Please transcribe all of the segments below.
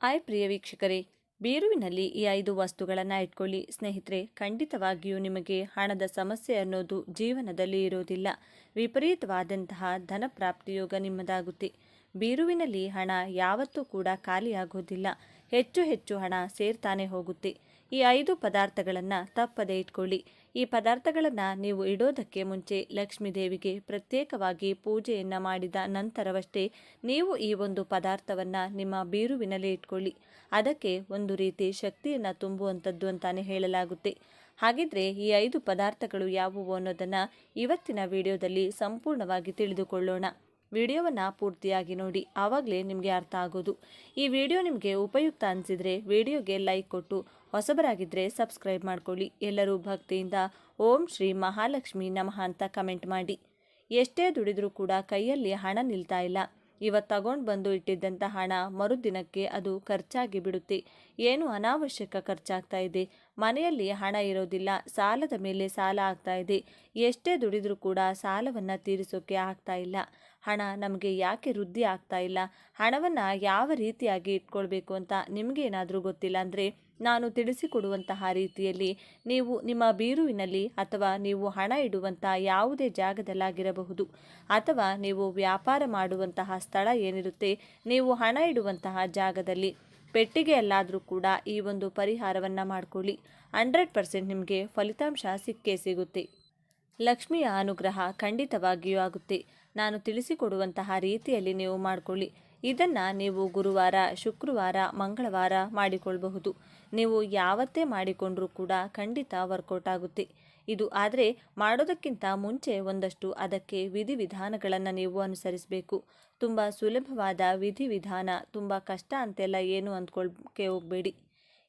ಆಯ್ ಪ್ರಿಯ ವೀಕ್ಷಕರೇ, ಬೀರುವಿನಲ್ಲಿ ಈ 5 ವಸ್ತುಗಳನ್ನು ಇಟ್ಕೊಳ್ಳಿ ಸ್ನೇಹಿತರೆ. ಖಂಡಿತವಾಗಿಯೂ ನಿಮಗೆ ಹಣದ ಸಮಸ್ಯೆ ಅನ್ನೋದು ಜೀವನದಲ್ಲಿ ಇರೋದಿಲ್ಲ. ವಿಪರೀತವಾದಂತಹ ಧನ ಪ್ರಾಪ್ತಿಯೋಗ ನಿಮ್ಮದಾಗುತ್ತೆ. ಬೀರುವಿನಲ್ಲಿ ಹಣ ಯಾವತ್ತೂ ಕೂಡ ಖಾಲಿಯಾಗೋದಿಲ್ಲ. ಹೆಚ್ಚು ಹೆಚ್ಚು ಹಣ ಸೇರ್ತಾನೆ ಹೋಗುತ್ತೆ. ಈ 5 ಪದಾರ್ಥಗಳನ್ನು ತಪ್ಪದೇ ಇಟ್ಕೊಳ್ಳಿ. ಈ ಪದಾರ್ಥಗಳನ್ನು ನೀವು ಇಡೋದಕ್ಕೆ ಮುಂಚೆ ಲಕ್ಷ್ಮೀ ದೇವಿಗೆ ಪ್ರತ್ಯೇಕವಾಗಿ ಪೂಜೆಯನ್ನು ಮಾಡಿದ ನಂತರವಷ್ಟೇ ನೀವು ಈ ಒಂದು ಪದಾರ್ಥವನ್ನು ನಿಮ್ಮ ಬೀರುವಿನಲ್ಲಿ ಇಟ್ಕೊಳ್ಳಿ. ಅದಕ್ಕೆ ಒಂದು ರೀತಿ ಶಕ್ತಿಯನ್ನು ತುಂಬುವಂಥದ್ದು ಅಂತಾನೆ ಹೇಳಲಾಗುತ್ತೆ. ಹಾಗಿದ್ರೆ ಈ 5 ಪದಾರ್ಥಗಳು ಯಾವುವು ಅನ್ನೋದನ್ನು ಇವತ್ತಿನ ವಿಡಿಯೋದಲ್ಲಿ ಸಂಪೂರ್ಣವಾಗಿ ತಿಳಿದುಕೊಳ್ಳೋಣ. ವಿಡಿಯೋವನ್ನು ಪೂರ್ತಿಯಾಗಿ ನೋಡಿ, ಆವಾಗಲೇ ನಿಮಗೆ ಅರ್ಥ ಆಗೋದು. ಈ ವಿಡಿಯೋ ನಿಮಗೆ ಉಪಯುಕ್ತ ಅನಿಸಿದರೆ ವಿಡಿಯೋಗೆ ಲೈಕ್ ಕೊಟ್ಟು, ಹೊಸಬರಾಗಿದ್ದರೆ ಸಬ್ಸ್ಕ್ರೈಬ್ ಮಾಡ್ಕೊಳ್ಳಿ. ಎಲ್ಲರೂ ಭಕ್ತಿಯಿಂದ ಓಂ ಶ್ರೀ ಮಹಾಲಕ್ಷ್ಮಿ ನಮಃ ಅಂತ ಕಮೆಂಟ್ ಮಾಡಿ. ಎಷ್ಟೇ ದುಡಿದ್ರೂ ಕೂಡ ಕೈಯಲ್ಲಿ ಹಣ ನಿಲ್ತಾ ಇಲ್ಲ. ಇವತ್ತು ತಗೊಂಡು ಬಂದು ಇಟ್ಟಿದ್ದಂಥ ಹಣ ಮರುದಿನಕ್ಕೆ ಅದು ಖರ್ಚಾಗಿ ಬಿಡುತ್ತೆ. ಏನು ಅನಾವಶ್ಯಕ ಖರ್ಚಾಗ್ತಾ ಇದೆ. ಮನೆಯಲ್ಲಿ ಹಣ ಇರೋದಿಲ್ಲ, ಸಾಲದ ಮೇಲೆ ಸಾಲ ಆಗ್ತಾ ಇದೆ. ಎಷ್ಟೇ ದುಡಿದ್ರೂ ಕೂಡ ಸಾಲವನ್ನು ತೀರಿಸೋಕೆ ಆಗ್ತಾ ಇಲ್ಲ. ಹಣ ನಮಗೆ ಯಾಕೆ ವೃದ್ಧಿ ಆಗ್ತಾ ಇಲ್ಲ, ಹಣವನ್ನು ಯಾವ ರೀತಿಯಾಗಿ ಇಟ್ಕೊಳ್ಬೇಕು ಅಂತ ನಿಮಗೆ ಏನಾದರೂ ಗೊತ್ತಿಲ್ಲ ಅಂದರೆ ನಾನು ತಿಳಿಸಿಕೊಡುವಂತಹ ರೀತಿಯಲ್ಲಿ ನೀವು ನಿಮ್ಮ ಬೀರುವಿನಲ್ಲಿ ಅಥವಾ ನೀವು ಹಣ ಇಡುವಂಥ ಯಾವುದೇ ಜಾಗದಲ್ಲಾಗಿರಬಹುದು, ಅಥವಾ ನೀವು ವ್ಯಾಪಾರ ಮಾಡುವಂತಹ ಸ್ಥಳ ಏನಿರುತ್ತೆ, ನೀವು ಹಣ ಇಡುವಂತಹ ಜಾಗದಲ್ಲಿ ಪೆಟ್ಟಿಗೆಯಲ್ಲಾದರೂ ಕೂಡ ಈ ಒಂದು ಪರಿಹಾರವನ್ನು ಮಾಡಿಕೊಳ್ಳಿ. 100% ನಿಮಗೆ ಫಲಿತಾಂಶ ಸಿಕ್ಕೇ ಸಿಗುತ್ತೆ. ಲಕ್ಷ್ಮಿಯ ಅನುಗ್ರಹ ಖಂಡಿತವಾಗಿಯೂ ಆಗುತ್ತೆ. ನಾನು ತಿಳಿಸಿಕೊಡುವಂತಹ ರೀತಿಯಲ್ಲಿ ನೀವು ಮಾಡಿಕೊಳ್ಳಿ. ಇದನ್ನು ನೀವು ಗುರುವಾರ, ಶುಕ್ರವಾರ, ಮಂಗಳವಾರ ಮಾಡಿಕೊಳ್ಳಬಹುದು. ನೀವು ಯಾವತ್ತೇ ಮಾಡಿಕೊಂಡ್ರೂ ಕೂಡ ಖಂಡಿತ ವರ್ಕೌಟ್ ಆಗುತ್ತೆ ಇದು. ಆದರೆ ಮಾಡೋದಕ್ಕಿಂತ ಮುಂಚೆ ಒಂದಷ್ಟು ಅದಕ್ಕೆ ವಿಧಿವಿಧಾನಗಳನ್ನು ನೀವು ಅನುಸರಿಸಬೇಕು. ತುಂಬ ಸುಲಭವಾದ ವಿಧಿವಿಧಾನ, ತುಂಬ ಕಷ್ಟ ಅಂತೆಲ್ಲ ಏನು ಅಂದ್ಕೊಳ್ಳೋಕ್ಕೆ ಹೋಗಬೇಡಿ.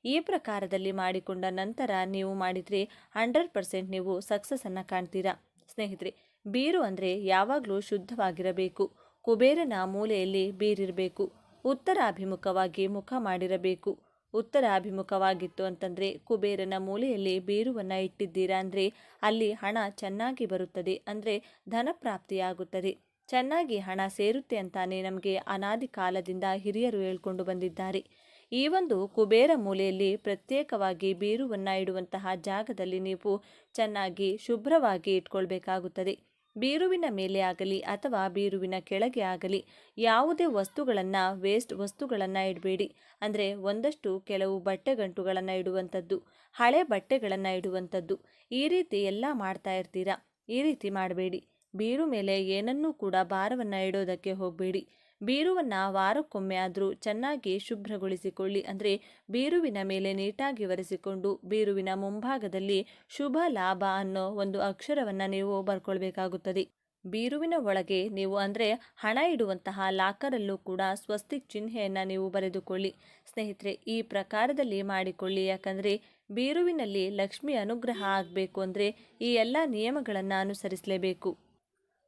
ಈ ಪ್ರಕಾರದಲ್ಲಿ ಮಾಡಿಕೊಂಡ ನಂತರ ನೀವು ಮಾಡಿದರೆ 100% ನೀವು ಸಕ್ಸಸ್ಸನ್ನು ಕಾಣ್ತೀರಾ. ಸ್ನೇಹಿತರೆ, ಬೀರು ಅಂದರೆ ಯಾವಾಗಲೂ ಶುದ್ಧವಾಗಿರಬೇಕು. ಕುಬೇರನ ಮೂಲೆಯಲ್ಲಿ ಬೀರಿರಬೇಕು. ಉತ್ತರಾಭಿಮುಖವಾಗಿ ಮುಖ ಮಾಡಿರಬೇಕು. ಉತ್ತರಾಭಿಮುಖವಾಗಿತ್ತು ಅಂತಂದರೆ ಕುಬೇರನ ಮೂಲೆಯಲ್ಲಿ ಬೀರುವನ್ನು ಇಟ್ಟಿದ್ದೀರಾ ಅಂದರೆ ಅಲ್ಲಿ ಹಣ ಚೆನ್ನಾಗಿ ಬರುತ್ತದೆ, ಅಂದರೆ ಧನ ಪ್ರಾಪ್ತಿಯಾಗುತ್ತದೆ, ಚೆನ್ನಾಗಿ ಹಣ ಸೇರುತ್ತೆ ಅಂತಾನೆ ನಮಗೆ ಅನಾದಿ ಕಾಲದಿಂದ ಹಿರಿಯರು ಹೇಳ್ಕೊಂಡು ಬಂದಿದ್ದಾರೆ. ಈ ಒಂದು ಕುಬೇರ ಮೂಲೆಯಲ್ಲಿ ಪ್ರತ್ಯೇಕವಾಗಿ ಬೀರುವನ್ನು ಇಡುವಂತಹ ಜಾಗದಲ್ಲಿ ನೀವು ಚೆನ್ನಾಗಿ ಶುಭ್ರವಾಗಿ ಇಟ್ಕೊಳ್ಬೇಕಾಗುತ್ತದೆ. ಬೀರುವಿನ ಮೇಲೆ ಆಗಲಿ ಅಥವಾ ಬೀರುವಿನ ಕೆಳಗೆ ಆಗಲಿ ಯಾವುದೇ ವಸ್ತುಗಳನ್ನು, ವೇಸ್ಟ್ ವಸ್ತುಗಳನ್ನು ಇಡಬೇಡಿ. ಅಂದರೆ ಒಂದಷ್ಟು ಕೆಲವು ಬಟ್ಟೆಗಂಟುಗಳನ್ನು ಇಡುವಂಥದ್ದು, ಹಳೆ ಬಟ್ಟೆಗಳನ್ನು ಇಡುವಂಥದ್ದು, ಈ ರೀತಿ ಎಲ್ಲ ಮಾಡ್ತಾ ಇರ್ತೀರಾ. ಈ ರೀತಿ ಮಾಡಬೇಡಿ. ಬೀರು ಮೇಲೆ ಏನನ್ನೂ ಕೂಡ ಭಾರವನ್ನು ಇಡೋದಕ್ಕೆ ಹೋಗಬೇಡಿ. ಬೀರುವನ್ನು ವಾರಕ್ಕೊಮ್ಮೆ ಆದರೂ ಚೆನ್ನಾಗಿ ಶುಭ್ರಗೊಳಿಸಿಕೊಳ್ಳಿ. ಅಂದರೆ ಬೀರುವಿನ ಮೇಲೆ ನೀಟಾಗಿ ಒರೆಸಿಕೊಂಡು ಬೀರುವಿನ ಮುಂಭಾಗದಲ್ಲಿ ಶುಭ ಲಾಭ ಅನ್ನೋ ಒಂದು ಅಕ್ಷರವನ್ನು ನೀವು ಬರ್ಕೊಳ್ಬೇಕಾಗುತ್ತದೆ. ಬೀರುವಿನ ಒಳಗೆ ನೀವು ಅಂದರೆ ಹಣ ಇಡುವಂತಹ ಲಾಕರಲ್ಲೂ ಕೂಡ ಸ್ವಸ್ತಿಕ್ ಚಿಹ್ನೆಯನ್ನು ನೀವು ಬರೆದುಕೊಳ್ಳಿ. ಸ್ನೇಹಿತರೆ, ಈ ಪ್ರಕಾರದಲ್ಲಿ ಮಾಡಿಕೊಳ್ಳಿ. ಯಾಕಂದರೆ ಬೀರುವಿನಲ್ಲಿ ಲಕ್ಷ್ಮಿ ಅನುಗ್ರಹ ಆಗಬೇಕು ಅಂದರೆ ಈ ಎಲ್ಲ ನಿಯಮಗಳನ್ನು ಅನುಸರಿಸಲೇಬೇಕು.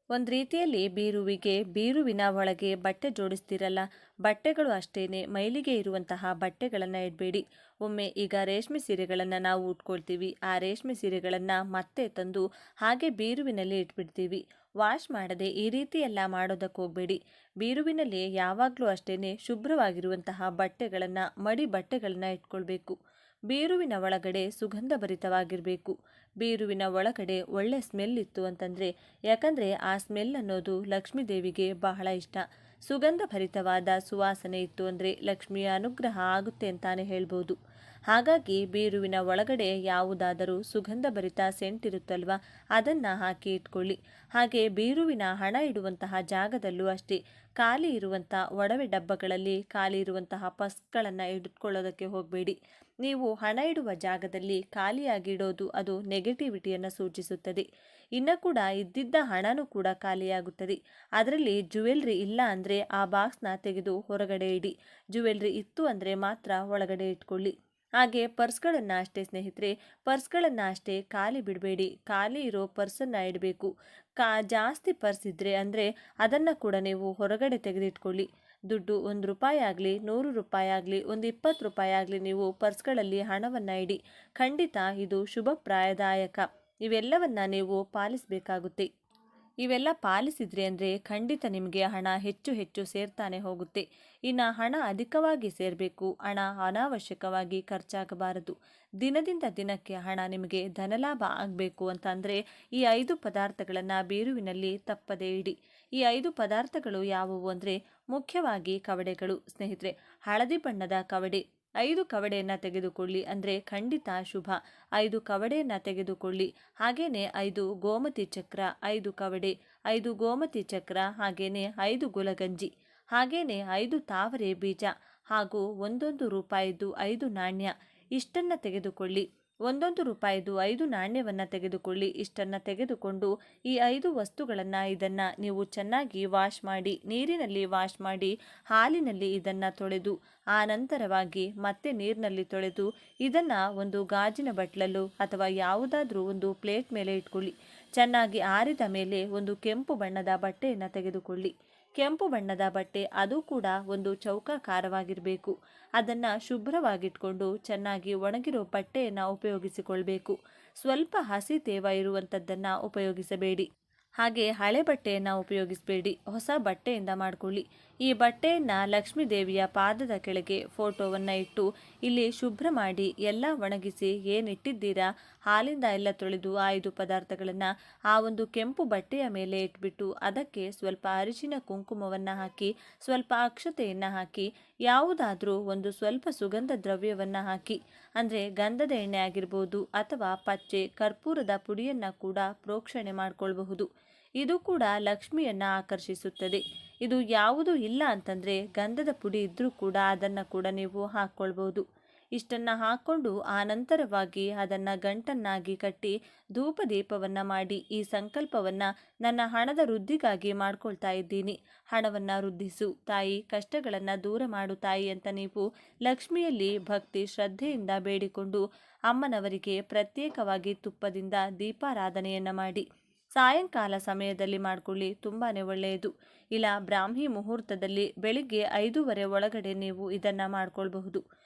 ಒಂದು ರೀತಿಯಲ್ಲಿ ಬೀರುವಿನ ಒಳಗೆ ಬಟ್ಟೆ ಜೋಡಿಸ್ತಿರಲ್ಲ, ಬಟ್ಟೆಗಳು ಅಷ್ಟೇನೆ ಮೈಲಿಗೆ ಇರುವಂತಹ ಬಟ್ಟೆಗಳನ್ನು ಇಡಬೇಡಿ. ಒಮ್ಮೆ ಈಗ ರೇಷ್ಮೆ ಸೀರೆಗಳನ್ನು ನಾವು ಉಟ್ಕೊಳ್ತೀವಿ, ಆ ರೇಷ್ಮೆ ಸೀರೆಗಳನ್ನು ಮತ್ತೆ ತಂದು ಹಾಗೆ ಬೀರುವಿನಲ್ಲಿ ಇಟ್ಬಿಡ್ತೀವಿ. ವಾಶ್ ಮಾಡದೆ ಈ ರೀತಿ ಎಲ್ಲ ಮಾಡೋದಕ್ಕೆ ಹೋಗಬೇಡಿ. ಬೀರುವಿನಲ್ಲಿ ಯಾವಾಗಲೂ ಅಷ್ಟೇನೆ ಶುಭ್ರವಾಗಿರುವಂತಹ ಬಟ್ಟೆಗಳನ್ನು, ಮಡಿ ಬಟ್ಟೆಗಳನ್ನು ಇಟ್ಕೊಳ್ಬೇಕು. ಬೀರುವಿನ ಒಳಗಡೆ ಸುಗಂಧಭರಿತವಾಗಿರಬೇಕು. ಬೀರುವಿನ ಒಳಗಡೆ ಒಳ್ಳೆ ಸ್ಮೆಲ್ ಇತ್ತು ಅಂತಂದರೆ, ಯಾಕಂದರೆ ಆ ಸ್ಮೆಲ್ ಅನ್ನೋದು ಲಕ್ಷ್ಮೀ ದೇವಿಗೆ ಬಹಳ ಇಷ್ಟ. ಸುಗಂಧಭರಿತವಾದ ಸುವಾಸನೆ ಇತ್ತು ಅಂದರೆ ಲಕ್ಷ್ಮಿಯ ಅನುಗ್ರಹ ಆಗುತ್ತೆ ಅಂತಾನೆ ಹೇಳ್ಬೋದು. ಹಾಗಾಗಿ ಬೀರುವಿನ ಒಳಗಡೆ ಯಾವುದಾದರೂ ಸುಗಂಧಭರಿತ ಸೆಂಟ್ ಇರುತ್ತಲ್ವ, ಅದನ್ನು ಹಾಕಿ ಇಟ್ಕೊಳ್ಳಿ. ಹಾಗೆ ಬೀರುವಿನ ಹಣ ಇಡುವಂತಹ ಜಾಗದಲ್ಲೂ ಅಷ್ಟೇ ಖಾಲಿ ಇರುವಂಥ ಒಡವೆ ಡಬ್ಬಗಳಲ್ಲಿ ಖಾಲಿ ಇರುವಂತಹ ಪರ್ಸ್ಗಳನ್ನು ಇಟ್ಕೊಳ್ಳೋದಕ್ಕೆ ಹೋಗಬೇಡಿ. ನೀವು ಹಣ ಇಡುವ ಜಾಗದಲ್ಲಿ ಖಾಲಿಯಾಗಿ ಇಡೋದು ಅದು ನೆಗೆಟಿವಿಟಿಯನ್ನು ಸೂಚಿಸುತ್ತದೆ. ಇನ್ನು ಕೂಡ ಇದ್ದಿದ್ದ ಹಣನೂ ಕೂಡ ಖಾಲಿಯಾಗುತ್ತದೆ. ಅದರಲ್ಲಿ ಜುವೆಲ್ರಿ ಇಲ್ಲ ಅಂದರೆ ಆ ಬಾಕ್ಸ್ನ ತೆಗೆದು ಹೊರಗಡೆ ಇಡಿ. ಜುವೆಲ್ರಿ ಇತ್ತು ಅಂದರೆ ಮಾತ್ರ ಒಳಗಡೆ ಇಟ್ಕೊಳ್ಳಿ. ಹಾಗೆ ಪರ್ಸ್ಗಳನ್ನು ಅಷ್ಟೇ ಸ್ನೇಹಿತರೆ, ಪರ್ಸ್ಗಳನ್ನು ಅಷ್ಟೇ ಖಾಲಿ ಬಿಡಬೇಡಿ. ಖಾಲಿ ಇರೋ ಪರ್ಸನ್ನು ಇಡಬೇಕು. ಜಾಸ್ತಿ ಪರ್ಸ್ ಇದ್ದರೆ ಅಂದರೆ ಅದನ್ನು ಕೂಡ ನೀವು ಹೊರಗಡೆ ತೆಗೆದಿಟ್ಕೊಳ್ಳಿ. ದುಡ್ಡು 1 ರೂಪಾಯಿ ಆಗಲಿ, 100 ರೂಪಾಯಿ ಆಗಲಿ, ಒಂದು 20 ರೂಪಾಯಿ ಆಗಲಿ ನೀವು ಪರ್ಸ್ಗಳಲ್ಲಿ ಹಣವನ್ನು ಇಡಿ. ಖಂಡಿತ ಇದು ಶುಭಪ್ರಾಯದಾಯಕ. ಇವೆಲ್ಲವನ್ನು ನೀವು ಪಾಲಿಸಬೇಕಾಗುತ್ತೆ. ಇವೆಲ್ಲ ಪಾಲಿಸಿದ್ರಿ ಅಂದರೆ ಖಂಡಿತ ನಿಮಗೆ ಹಣ ಹೆಚ್ಚು ಹೆಚ್ಚು ಸೇರ್ತಾನೆ ಹೋಗುತ್ತೆ. ಇನ್ನು ಹಣ ಅಧಿಕವಾಗಿ ಸೇರಬೇಕು, ಹಣ ಅನಾವಶ್ಯಕವಾಗಿ ಖರ್ಚಾಗಬಾರದು. ದಿನದಿಂದ ದಿನಕ್ಕೆ ಹಣ ನಿಮಗೆ ಧನಲಾಭ ಆಗಬೇಕು ಅಂತಂದರೆ ಈ 5 ಪದಾರ್ಥಗಳನ್ನು ಬೀರುವಿನಲ್ಲಿ ತಪ್ಪದೇ ಇಡಿ. ಈ 5 ಪದಾರ್ಥಗಳು ಯಾವುವು ಅಂದರೆ ಮುಖ್ಯವಾಗಿ ಕವಡೆಗಳು. ಸ್ನೇಹಿತರೆ, ಹಳದಿ ಬಣ್ಣದ ಕವಡೆ 5 ಕವಡೆಯನ್ನು ತೆಗೆದುಕೊಳ್ಳಿ, ಅಂದರೆ ಖಂಡಿತ ಶುಭ. 5 ಕವಡೆಯನ್ನು ತೆಗೆದುಕೊಳ್ಳಿ. ಹಾಗೆಯೇ 5 ಗೋಮತಿ ಚಕ್ರ 5 ಕವಡೆ, 5 ಗೋಮತಿ ಚಕ್ರ, ಹಾಗೆಯೇ 5 ಗುಲಗಂಜಿ, ಹಾಗೆಯೇ 5 ತಾವರೆ ಬೀಜ ಹಾಗೂ 1 ರೂಪಾಯಿದು 5 ನಾಣ್ಯ ಇಷ್ಟನ್ನು ತೆಗೆದುಕೊಳ್ಳಿ. 1 ರೂಪಾಯಿದು 5 ನಾಣ್ಯವನ್ನು ತೆಗೆದುಕೊಳ್ಳಿ. ಇಷ್ಟನ್ನು ತೆಗೆದುಕೊಂಡು ಈ 5 ವಸ್ತುಗಳನ್ನು ಇದನ್ನು ನೀವು ಚೆನ್ನಾಗಿ ವಾಶ್ ಮಾಡಿ, ನೀರಿನಲ್ಲಿ ವಾಶ್ ಮಾಡಿ, ಹಾಲಿನಲ್ಲಿ ಇದನ್ನು ತೊಳೆದು, ಆ ನಂತರವಾಗಿ ಮತ್ತೆ ನೀರಿನಲ್ಲಿ ತೊಳೆದು ಇದನ್ನು ಒಂದು ಗಾಜಿನ ಬಟ್ಲಲ್ಲೂ ಅಥವಾ ಯಾವುದಾದ್ರೂ ಒಂದು ಪ್ಲೇಟ್ ಮೇಲೆ ಇಟ್ಕೊಳ್ಳಿ. ಚೆನ್ನಾಗಿ ಆರಿದ ಮೇಲೆ ಒಂದು ಕೆಂಪು ಬಣ್ಣದ ಬಟ್ಟೆಯನ್ನು ತೆಗೆದುಕೊಳ್ಳಿ. ಕೆಂಪು ಬಣ್ಣದ ಬಟ್ಟೆ, ಅದು ಕೂಡ ಒಂದು ಚೌಕಾಕಾರವಾಗಿರಬೇಕು. ಅದನ್ನು ಶುಭ್ರವಾಗಿಟ್ಕೊಂಡು ಚೆನ್ನಾಗಿ ಒಣಗಿರೋ ಬಟ್ಟೆಯನ್ನು ಉಪಯೋಗಿಸಿಕೊಳ್ಬೇಕು. ಸ್ವಲ್ಪ ಹಸಿ ತೇವ ಇರುವಂಥದ್ದನ್ನು ಉಪಯೋಗಿಸಬೇಡಿ. ಹಾಗೆ ಹಳೆ ಬಟ್ಟೆಯನ್ನು ಉಪಯೋಗಿಸಬೇಡಿ, ಹೊಸ ಬಟ್ಟೆಯಿಂದ ಮಾಡಿಕೊಳ್ಳಿ. ಈ ಬಟ್ಟೆಯನ್ನು ಲಕ್ಷ್ಮೀ ದೇವಿಯ ಪಾದದ ಕೆಳಗೆ ಫೋಟೋವನ್ನು ಇಟ್ಟು ಇಲ್ಲಿ ಶುಭ್ರ ಮಾಡಿ ಎಲ್ಲ ಒಣಗಿಸಿ ಏನಿಟ್ಟಿದ್ದೀರಾ ಹಾಲಿಂದ ಎಲ್ಲ ತೊಳೆದು 5 ಪದಾರ್ಥಗಳನ್ನು ಆ ಒಂದು ಕೆಂಪು ಬಟ್ಟೆಯ ಮೇಲೆ ಇಟ್ಬಿಟ್ಟು ಅದಕ್ಕೆ ಸ್ವಲ್ಪ ಅರಿಶಿನ ಕುಂಕುಮವನ್ನು ಹಾಕಿ, ಸ್ವಲ್ಪ ಅಕ್ಷತೆಯನ್ನು ಹಾಕಿ, ಯಾವುದಾದ್ರೂ ಒಂದು ಸ್ವಲ್ಪ ಸುಗಂಧ ದ್ರವ್ಯವನ್ನು ಹಾಕಿ, ಅಂದರೆ ಗಂಧದ ಎಣ್ಣೆ ಆಗಿರ್ಬೋದು ಅಥವಾ ಪಚ್ಚೆ ಕರ್ಪೂರದ ಪುಡಿಯನ್ನು ಕೂಡ ಪ್ರೋಕ್ಷಣೆ ಮಾಡಿಕೊಳ್ಬಹುದು. ಇದು ಕೂಡ ಲಕ್ಷ್ಮಿಯನ್ನು ಆಕರ್ಷಿಸುತ್ತದೆ. ಇದು ಯಾವುದೂ ಇಲ್ಲ ಅಂತಂದರೆ ಗಂಧದ ಪುಡಿ ಇದ್ದರೂ ಕೂಡ ಅದನ್ನು ಕೂಡ ನೀವು ಹಾಕ್ಕೊಳ್ಬೋದು. ಇಷ್ಟನ್ನು ಹಾಕ್ಕೊಂಡು ಆನಂತರವಾಗಿ ಅದನ್ನು ಗಂಟನ್ನಾಗಿ ಕಟ್ಟಿ ಧೂಪ ದೀಪವನ್ನು ಮಾಡಿ ಈ ಸಂಕಲ್ಪವನ್ನು ನನ್ನ ಹಣದ ವೃದ್ಧಿಗಾಗಿ ಮಾಡ್ಕೊಳ್ತಾ ಇದ್ದೀನಿ, ಹಣವನ್ನು ವೃದ್ಧಿಸು ತಾಯಿ, ಕಷ್ಟಗಳನ್ನು ದೂರ ಮಾಡು ತಾಯಿ ಅಂತ ನೀವು ಲಕ್ಷ್ಮಿಯಲ್ಲಿ ಭಕ್ತಿ ಶ್ರದ್ಧೆಯಿಂದ ಬೇಡಿಕೊಂಡು ಅಮ್ಮನವರಿಗೆ ಪ್ರತ್ಯೇಕವಾಗಿ ತುಪ್ಪದಿಂದ ದೀಪಾರಾಧನೆಯನ್ನು ಮಾಡಿ ಸಾಯಂಕಾಲ ಸಮಯದಲ್ಲಿ ಮಾಡಿಕೊಳ್ಳಿ, ತುಂಬಾ ಒಳ್ಳೆಯದು. ಇಲ್ಲ ಬ್ರಾಹ್ಮಿ ಮುಹೂರ್ತದಲ್ಲಿ ಬೆಳಿಗ್ಗೆ 5:30 ಒಳಗಡೆ ನೀವು ಇದನ್ನು ಮಾಡ್ಕೊಳ್ಬಹುದು.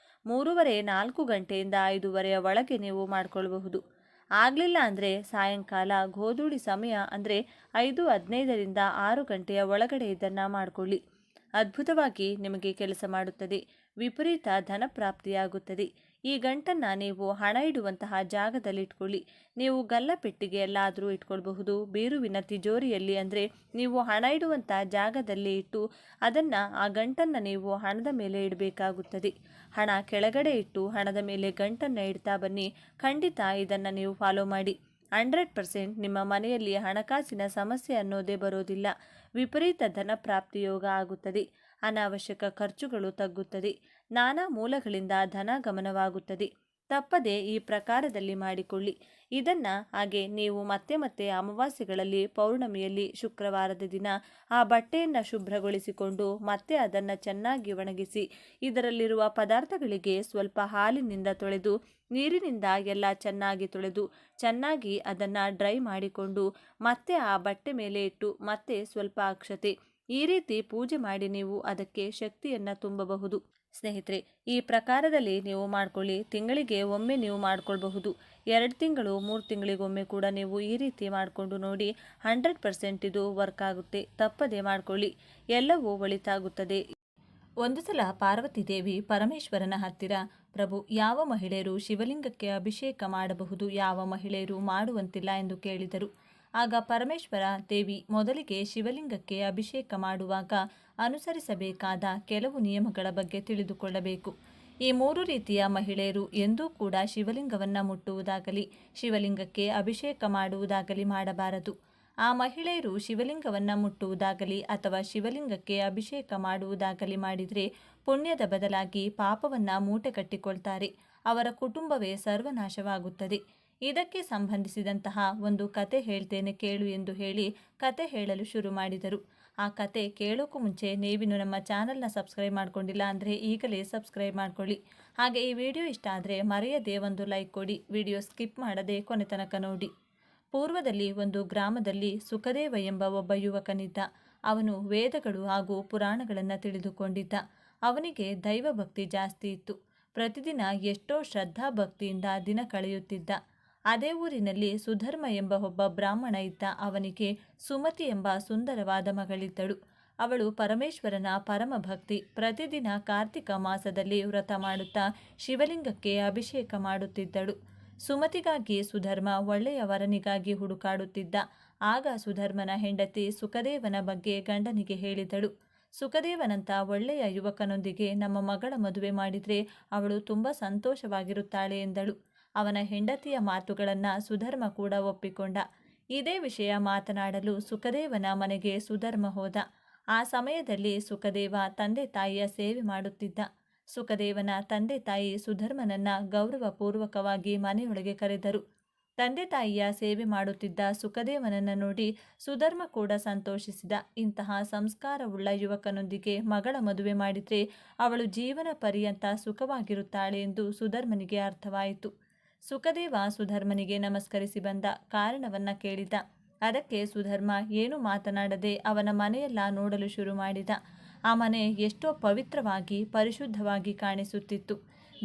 3:30-4 ಗಂಟೆಯಿಂದ 5:30 ಒಳಗೆ ನೀವು ಮಾಡ್ಕೊಳ್ಬಹುದು. ಆಗಲಿಲ್ಲ ಅಂದರೆ ಸಾಯಂಕಾಲ ಗೋಧೂಳಿ ಸಮಯ ಅಂದರೆ 5:15ರಿಂದ 6 ಗಂಟೆಯ ಒಳಗಡೆ ಇದನ್ನು ಮಾಡಿಕೊಳ್ಳಿ. ಅದ್ಭುತವಾಗಿ ನಿಮಗೆ ಕೆಲಸ ಮಾಡುತ್ತದೆ. ವಿಪರೀತ ಧನ ಪ್ರಾಪ್ತಿಯಾಗುತ್ತದೆ. ಈ ಗಂಟನ್ನು ನೀವು ಹಣ ಇಡುವಂತಹ ಜಾಗದಲ್ಲಿ ಇಟ್ಕೊಳ್ಳಿ. ನೀವು ಗಲ್ಲಪೆಟ್ಟಿಗೆ ಎಲ್ಲಾದರೂ ಇಟ್ಕೊಳ್ಬಹುದು, ಬೀರುವಿನ ತಿಜೋರಿಯಲ್ಲಿ, ಅಂದರೆ ನೀವು ಹಣ ಇಡುವಂಥ ಜಾಗದಲ್ಲಿ ಇಟ್ಟು ಅದನ್ನು ಆ ಗಂಟನ್ನು ನೀವು ಹಣದ ಮೇಲೆ ಇಡಬೇಕಾಗುತ್ತದೆ. ಹಣ ಕೆಳಗಡೆ ಇಟ್ಟು ಹಣದ ಮೇಲೆ ಗಂಟನ್ನು ಇಡ್ತಾ ಬನ್ನಿ. ಖಂಡಿತ ಇದನ್ನು ನೀವು ಫಾಲೋ ಮಾಡಿ. 100% ನಿಮ್ಮ ಮನೆಯಲ್ಲಿ ಹಣಕಾಸಿನ ಸಮಸ್ಯೆ ಅನ್ನೋದೇ ಬರೋದಿಲ್ಲ. ವಿಪರೀತ ಧನ ಪ್ರಾಪ್ತಿ ಯೋಗ ಆಗುತ್ತದೆ. ಅನಾವಶ್ಯಕ ಖರ್ಚುಗಳು ತಗ್ಗುತ್ತದೆ. ನಾನಾ ಮೂಲಗಳಿಂದ ಧನ ಗಮನವಾಗುತ್ತದೆ. ತಪ್ಪದೆ ಈ ಪ್ರಕಾರದಲ್ಲಿ ಮಾಡಿಕೊಳ್ಳಿ ಇದನ್ನು. ಹಾಗೆ ನೀವು ಮತ್ತೆ ಮತ್ತೆ ಅಮಾವಾಸ್ಯೆಗಳಲ್ಲಿ, ಪೌರ್ಣಮಿಯಲ್ಲಿ, ಶುಕ್ರವಾರದ ದಿನ ಆ ಬಟ್ಟೆಯನ್ನು ಶುಭ್ರಗೊಳಿಸಿಕೊಂಡು ಮತ್ತೆ ಅದನ್ನು ಚೆನ್ನಾಗಿ ಒಣಗಿಸಿ ಇದರಲ್ಲಿರುವ ಪದಾರ್ಥಗಳಿಗೆ ಸ್ವಲ್ಪ ಹಾಲಿನಿಂದ ತೊಳೆದು ನೀರಿನಿಂದ ಎಲ್ಲ ಚೆನ್ನಾಗಿ ತೊಳೆದು ಚೆನ್ನಾಗಿ ಅದನ್ನು ಡ್ರೈ ಮಾಡಿಕೊಂಡು ಮತ್ತೆ ಆ ಬಟ್ಟೆ ಮೇಲೆ ಇಟ್ಟು ಮತ್ತೆ ಸ್ವಲ್ಪ ಅಕ್ಷತೆ ಈ ರೀತಿ ಪೂಜೆ ಮಾಡಿ ನೀವು ಅದಕ್ಕೆ ಶಕ್ತಿಯನ್ನು ತುಂಬಬಹುದು. ಸ್ನೇಹಿತರೆ, ಈ ಪ್ರಕಾರದಲ್ಲಿ ನೀವು ಮಾಡ್ಕೊಳ್ಳಿ. ತಿಂಗಳಿಗೆ ಒಮ್ಮೆ ನೀವು ಮಾಡ್ಕೊಳ್ಬಹುದು. 2 ತಿಂಗಳು 3 ತಿಂಗಳಿಗೊಮ್ಮೆ ಕೂಡ ನೀವು ಈ ರೀತಿ ಮಾಡಿಕೊಂಡು ನೋಡಿ. 100% ಇದು ವರ್ಕ್ ಆಗುತ್ತೆ. ತಪ್ಪದೆ ಮಾಡ್ಕೊಳ್ಳಿ, ಎಲ್ಲವೂ ಒಳಿತಾಗುತ್ತದೆ. ಒಂದು ಸಲ ಪಾರ್ವತಿ ದೇವಿ ಪರಮೇಶ್ವರನ ಹತ್ತಿರ, ಪ್ರಭು, ಯಾವ ಮಹಿಳೆಯರು ಶಿವಲಿಂಗಕ್ಕೆ ಅಭಿಷೇಕ ಮಾಡಬಹುದು, ಯಾವ ಮಹಿಳೆಯರು ಮಾಡುವಂತಿಲ್ಲ ಎಂದು ಕೇಳಿದರು. ಆಗ ಪರಮೇಶ್ವರ ದೇವಿ ಮೊದಲಿಗೆ ಶಿವಲಿಂಗಕ್ಕೆ ಅಭಿಷೇಕ ಮಾಡುವಾಗ ಅನುಸರಿಸಬೇಕಾದ ಕೆಲವು ನಿಯಮಗಳ ಬಗ್ಗೆ ತಿಳಿದುಕೊಳ್ಳಬೇಕು. ಈ 3 ರೀತಿಯ ಮಹಿಳೆಯರು ಎಂದೂ ಕೂಡ ಶಿವಲಿಂಗವನ್ನು ಮುಟ್ಟುವುದಾಗಲಿ ಶಿವಲಿಂಗಕ್ಕೆ ಅಭಿಷೇಕ ಮಾಡುವುದಾಗಲಿ ಮಾಡಬಾರದು. ಆ ಮಹಿಳೆಯರು ಶಿವಲಿಂಗವನ್ನು ಮುಟ್ಟುವುದಾಗಲಿ ಅಥವಾ ಶಿವಲಿಂಗಕ್ಕೆ ಅಭಿಷೇಕ ಮಾಡುವುದಾಗಲಿ ಮಾಡಿದರೆ ಪುಣ್ಯದ ಬದಲಾಗಿ ಪಾಪವನ್ನು ಮೂಟೆ ಕಟ್ಟಿಕೊಳ್ತಾರೆ. ಅವರ ಕುಟುಂಬವೇ ಸರ್ವನಾಶವಾಗುತ್ತದೆ. ಇದಕ್ಕೆ ಸಂಬಂಧಿಸಿದಂತಹ ಒಂದು ಕತೆ ಹೇಳ್ತೇನೆ ಕೇಳು ಎಂದು ಹೇಳಿ ಕತೆ ಹೇಳಲು ಶುರು ಮಾಡಿದರು. ಆ ಕತೆ ಕೇಳೋಕ್ಕೂ ಮುಂಚೆ ನೀವಿನ್ನು ನಮ್ಮ ಚಾನಲ್ನ ಸಬ್ಸ್ಕ್ರೈಬ್ ಮಾಡ್ಕೊಂಡಿಲ್ಲ ಅಂದರೆ ಈಗಲೇ ಸಬ್ಸ್ಕ್ರೈಬ್ ಮಾಡ್ಕೊಳ್ಳಿ. ಹಾಗೆ ಈ ವಿಡಿಯೋ ಇಷ್ಟ ಆದರೆ ಮರೆಯದೆ ಒಂದು ಲೈಕ್ ಕೊಡಿ. ವಿಡಿಯೋ ಸ್ಕಿಪ್ ಮಾಡದೆ ಕೊನೆ ತನಕ ನೋಡಿ. ಪೂರ್ವದಲ್ಲಿ ಒಂದು ಗ್ರಾಮದಲ್ಲಿ ಸುಖದೇವ ಎಂಬ ಒಬ್ಬ ಯುವಕನಿದ್ದ. ಅವನು ವೇದಗಳು ಹಾಗೂ ಪುರಾಣಗಳನ್ನು ತಿಳಿದುಕೊಂಡಿದ್ದ. ಅವನಿಗೆ ದೈವ ಭಕ್ತಿ ಜಾಸ್ತಿ ಇತ್ತು. ಪ್ರತಿದಿನ ಎಷ್ಟೋ ಶ್ರದ್ಧಾ ಭಕ್ತಿಯಿಂದ ದಿನ ಕಳೆಯುತ್ತಿದ್ದ. ಅದೇ ಊರಿನಲ್ಲಿ ಸುಧರ್ಮ ಎಂಬ ಒಬ್ಬ ಬ್ರಾಹ್ಮಣ ಇದ್ದ. ಅವನಿಗೆ ಸುಮತಿ ಎಂಬ ಸುಂದರವಾದ ಮಗಳಿದ್ದಳು. ಅವಳು ಪರಮೇಶ್ವರನ ಪರಮ ಭಕ್ತಿ. ಪ್ರತಿದಿನ ಕಾರ್ತಿಕ ಮಾಸದಲ್ಲಿ ವ್ರತ ಮಾಡುತ್ತಾ ಶಿವಲಿಂಗಕ್ಕೆ ಅಭಿಷೇಕ ಮಾಡುತ್ತಿದ್ದಳು. ಸುಮತಿಗಾಗಿ ಸುಧರ್ಮ ಒಳ್ಳೆಯ ವರನಿಗಾಗಿ ಹುಡುಕಾಡುತ್ತಿದ್ದ. ಆಗ ಸುಧರ್ಮನ ಹೆಂಡತಿ ಸುಖದೇವನ ಬಗ್ಗೆ ಗಂಡನಿಗೆ ಹೇಳಿದಳು. ಸುಖದೇವನಂತ ಒಳ್ಳೆಯ ಯುವಕನೊಂದಿಗೆ ನಮ್ಮ ಮಗಳ ಮದುವೆ ಮಾಡಿದರೆ ಅವಳು ತುಂಬ ಸಂತೋಷವಾಗಿರುತ್ತಾಳೆ ಎಂದಳು. ಅವನ ಹೆಂಡತಿಯ ಮಾತುಗಳನ್ನು ಸುಧರ್ಮ ಕೂಡ ಒಪ್ಪಿಕೊಂಡ. ಇದೇ ವಿಷಯ ಮಾತನಾಡಲು ಸುಖದೇವನ ಮನೆಗೆ ಸುಧರ್ಮ ಹೋದ. ಆ ಸಮಯದಲ್ಲಿ ಸುಖದೇವ ತಂದೆ ತಾಯಿಯ ಸೇವೆ ಮಾಡುತ್ತಿದ್ದ. ಸುಖದೇವನ ತಂದೆ ತಾಯಿ ಸುಧರ್ಮನನ್ನ ಗೌರವಪೂರ್ವಕವಾಗಿ ಮನೆಯೊಳಗೆ ಕರೆದರು. ತಂದೆ ತಾಯಿಯ ಸೇವೆ ಮಾಡುತ್ತಿದ್ದ ಸುಖದೇವನನ್ನು ನೋಡಿ ಸುಧರ್ಮ ಕೂಡ ಸಂತೋಷಿಸಿದ. ಇಂತಹ ಸಂಸ್ಕಾರವುಳ್ಳ ಯುವಕನೊಂದಿಗೆ ಮಗಳ ಮದುವೆ ಮಾಡಿದರೆ ಅವಳು ಜೀವನ ಪರ್ಯಂತ ಸುಖವಾಗಿರುತ್ತಾಳೆ ಎಂದು ಸುಧರ್ಮನಿಗೆ ಅರ್ಥವಾಯಿತು. ಸುಖದೇವ ಸುಧರ್ಮನಿಗೆ ನಮಸ್ಕರಿಸಿ ಬಂದ. ಕಾರಣವನ್ನ ಕೇಳಿದ. ಅದಕ್ಕೆ ಸುಧರ್ಮ ಏನು ಮಾತನಾಡದೆ ಅವನ ಮನೆಯೆಲ್ಲ ನೋಡಲು ಶುರು ಮಾಡಿದ. ಆ ಮನೆ ಎಷ್ಟೋ ಪವಿತ್ರವಾಗಿ ಪರಿಶುದ್ಧವಾಗಿ ಕಾಣಿಸುತ್ತಿತ್ತು.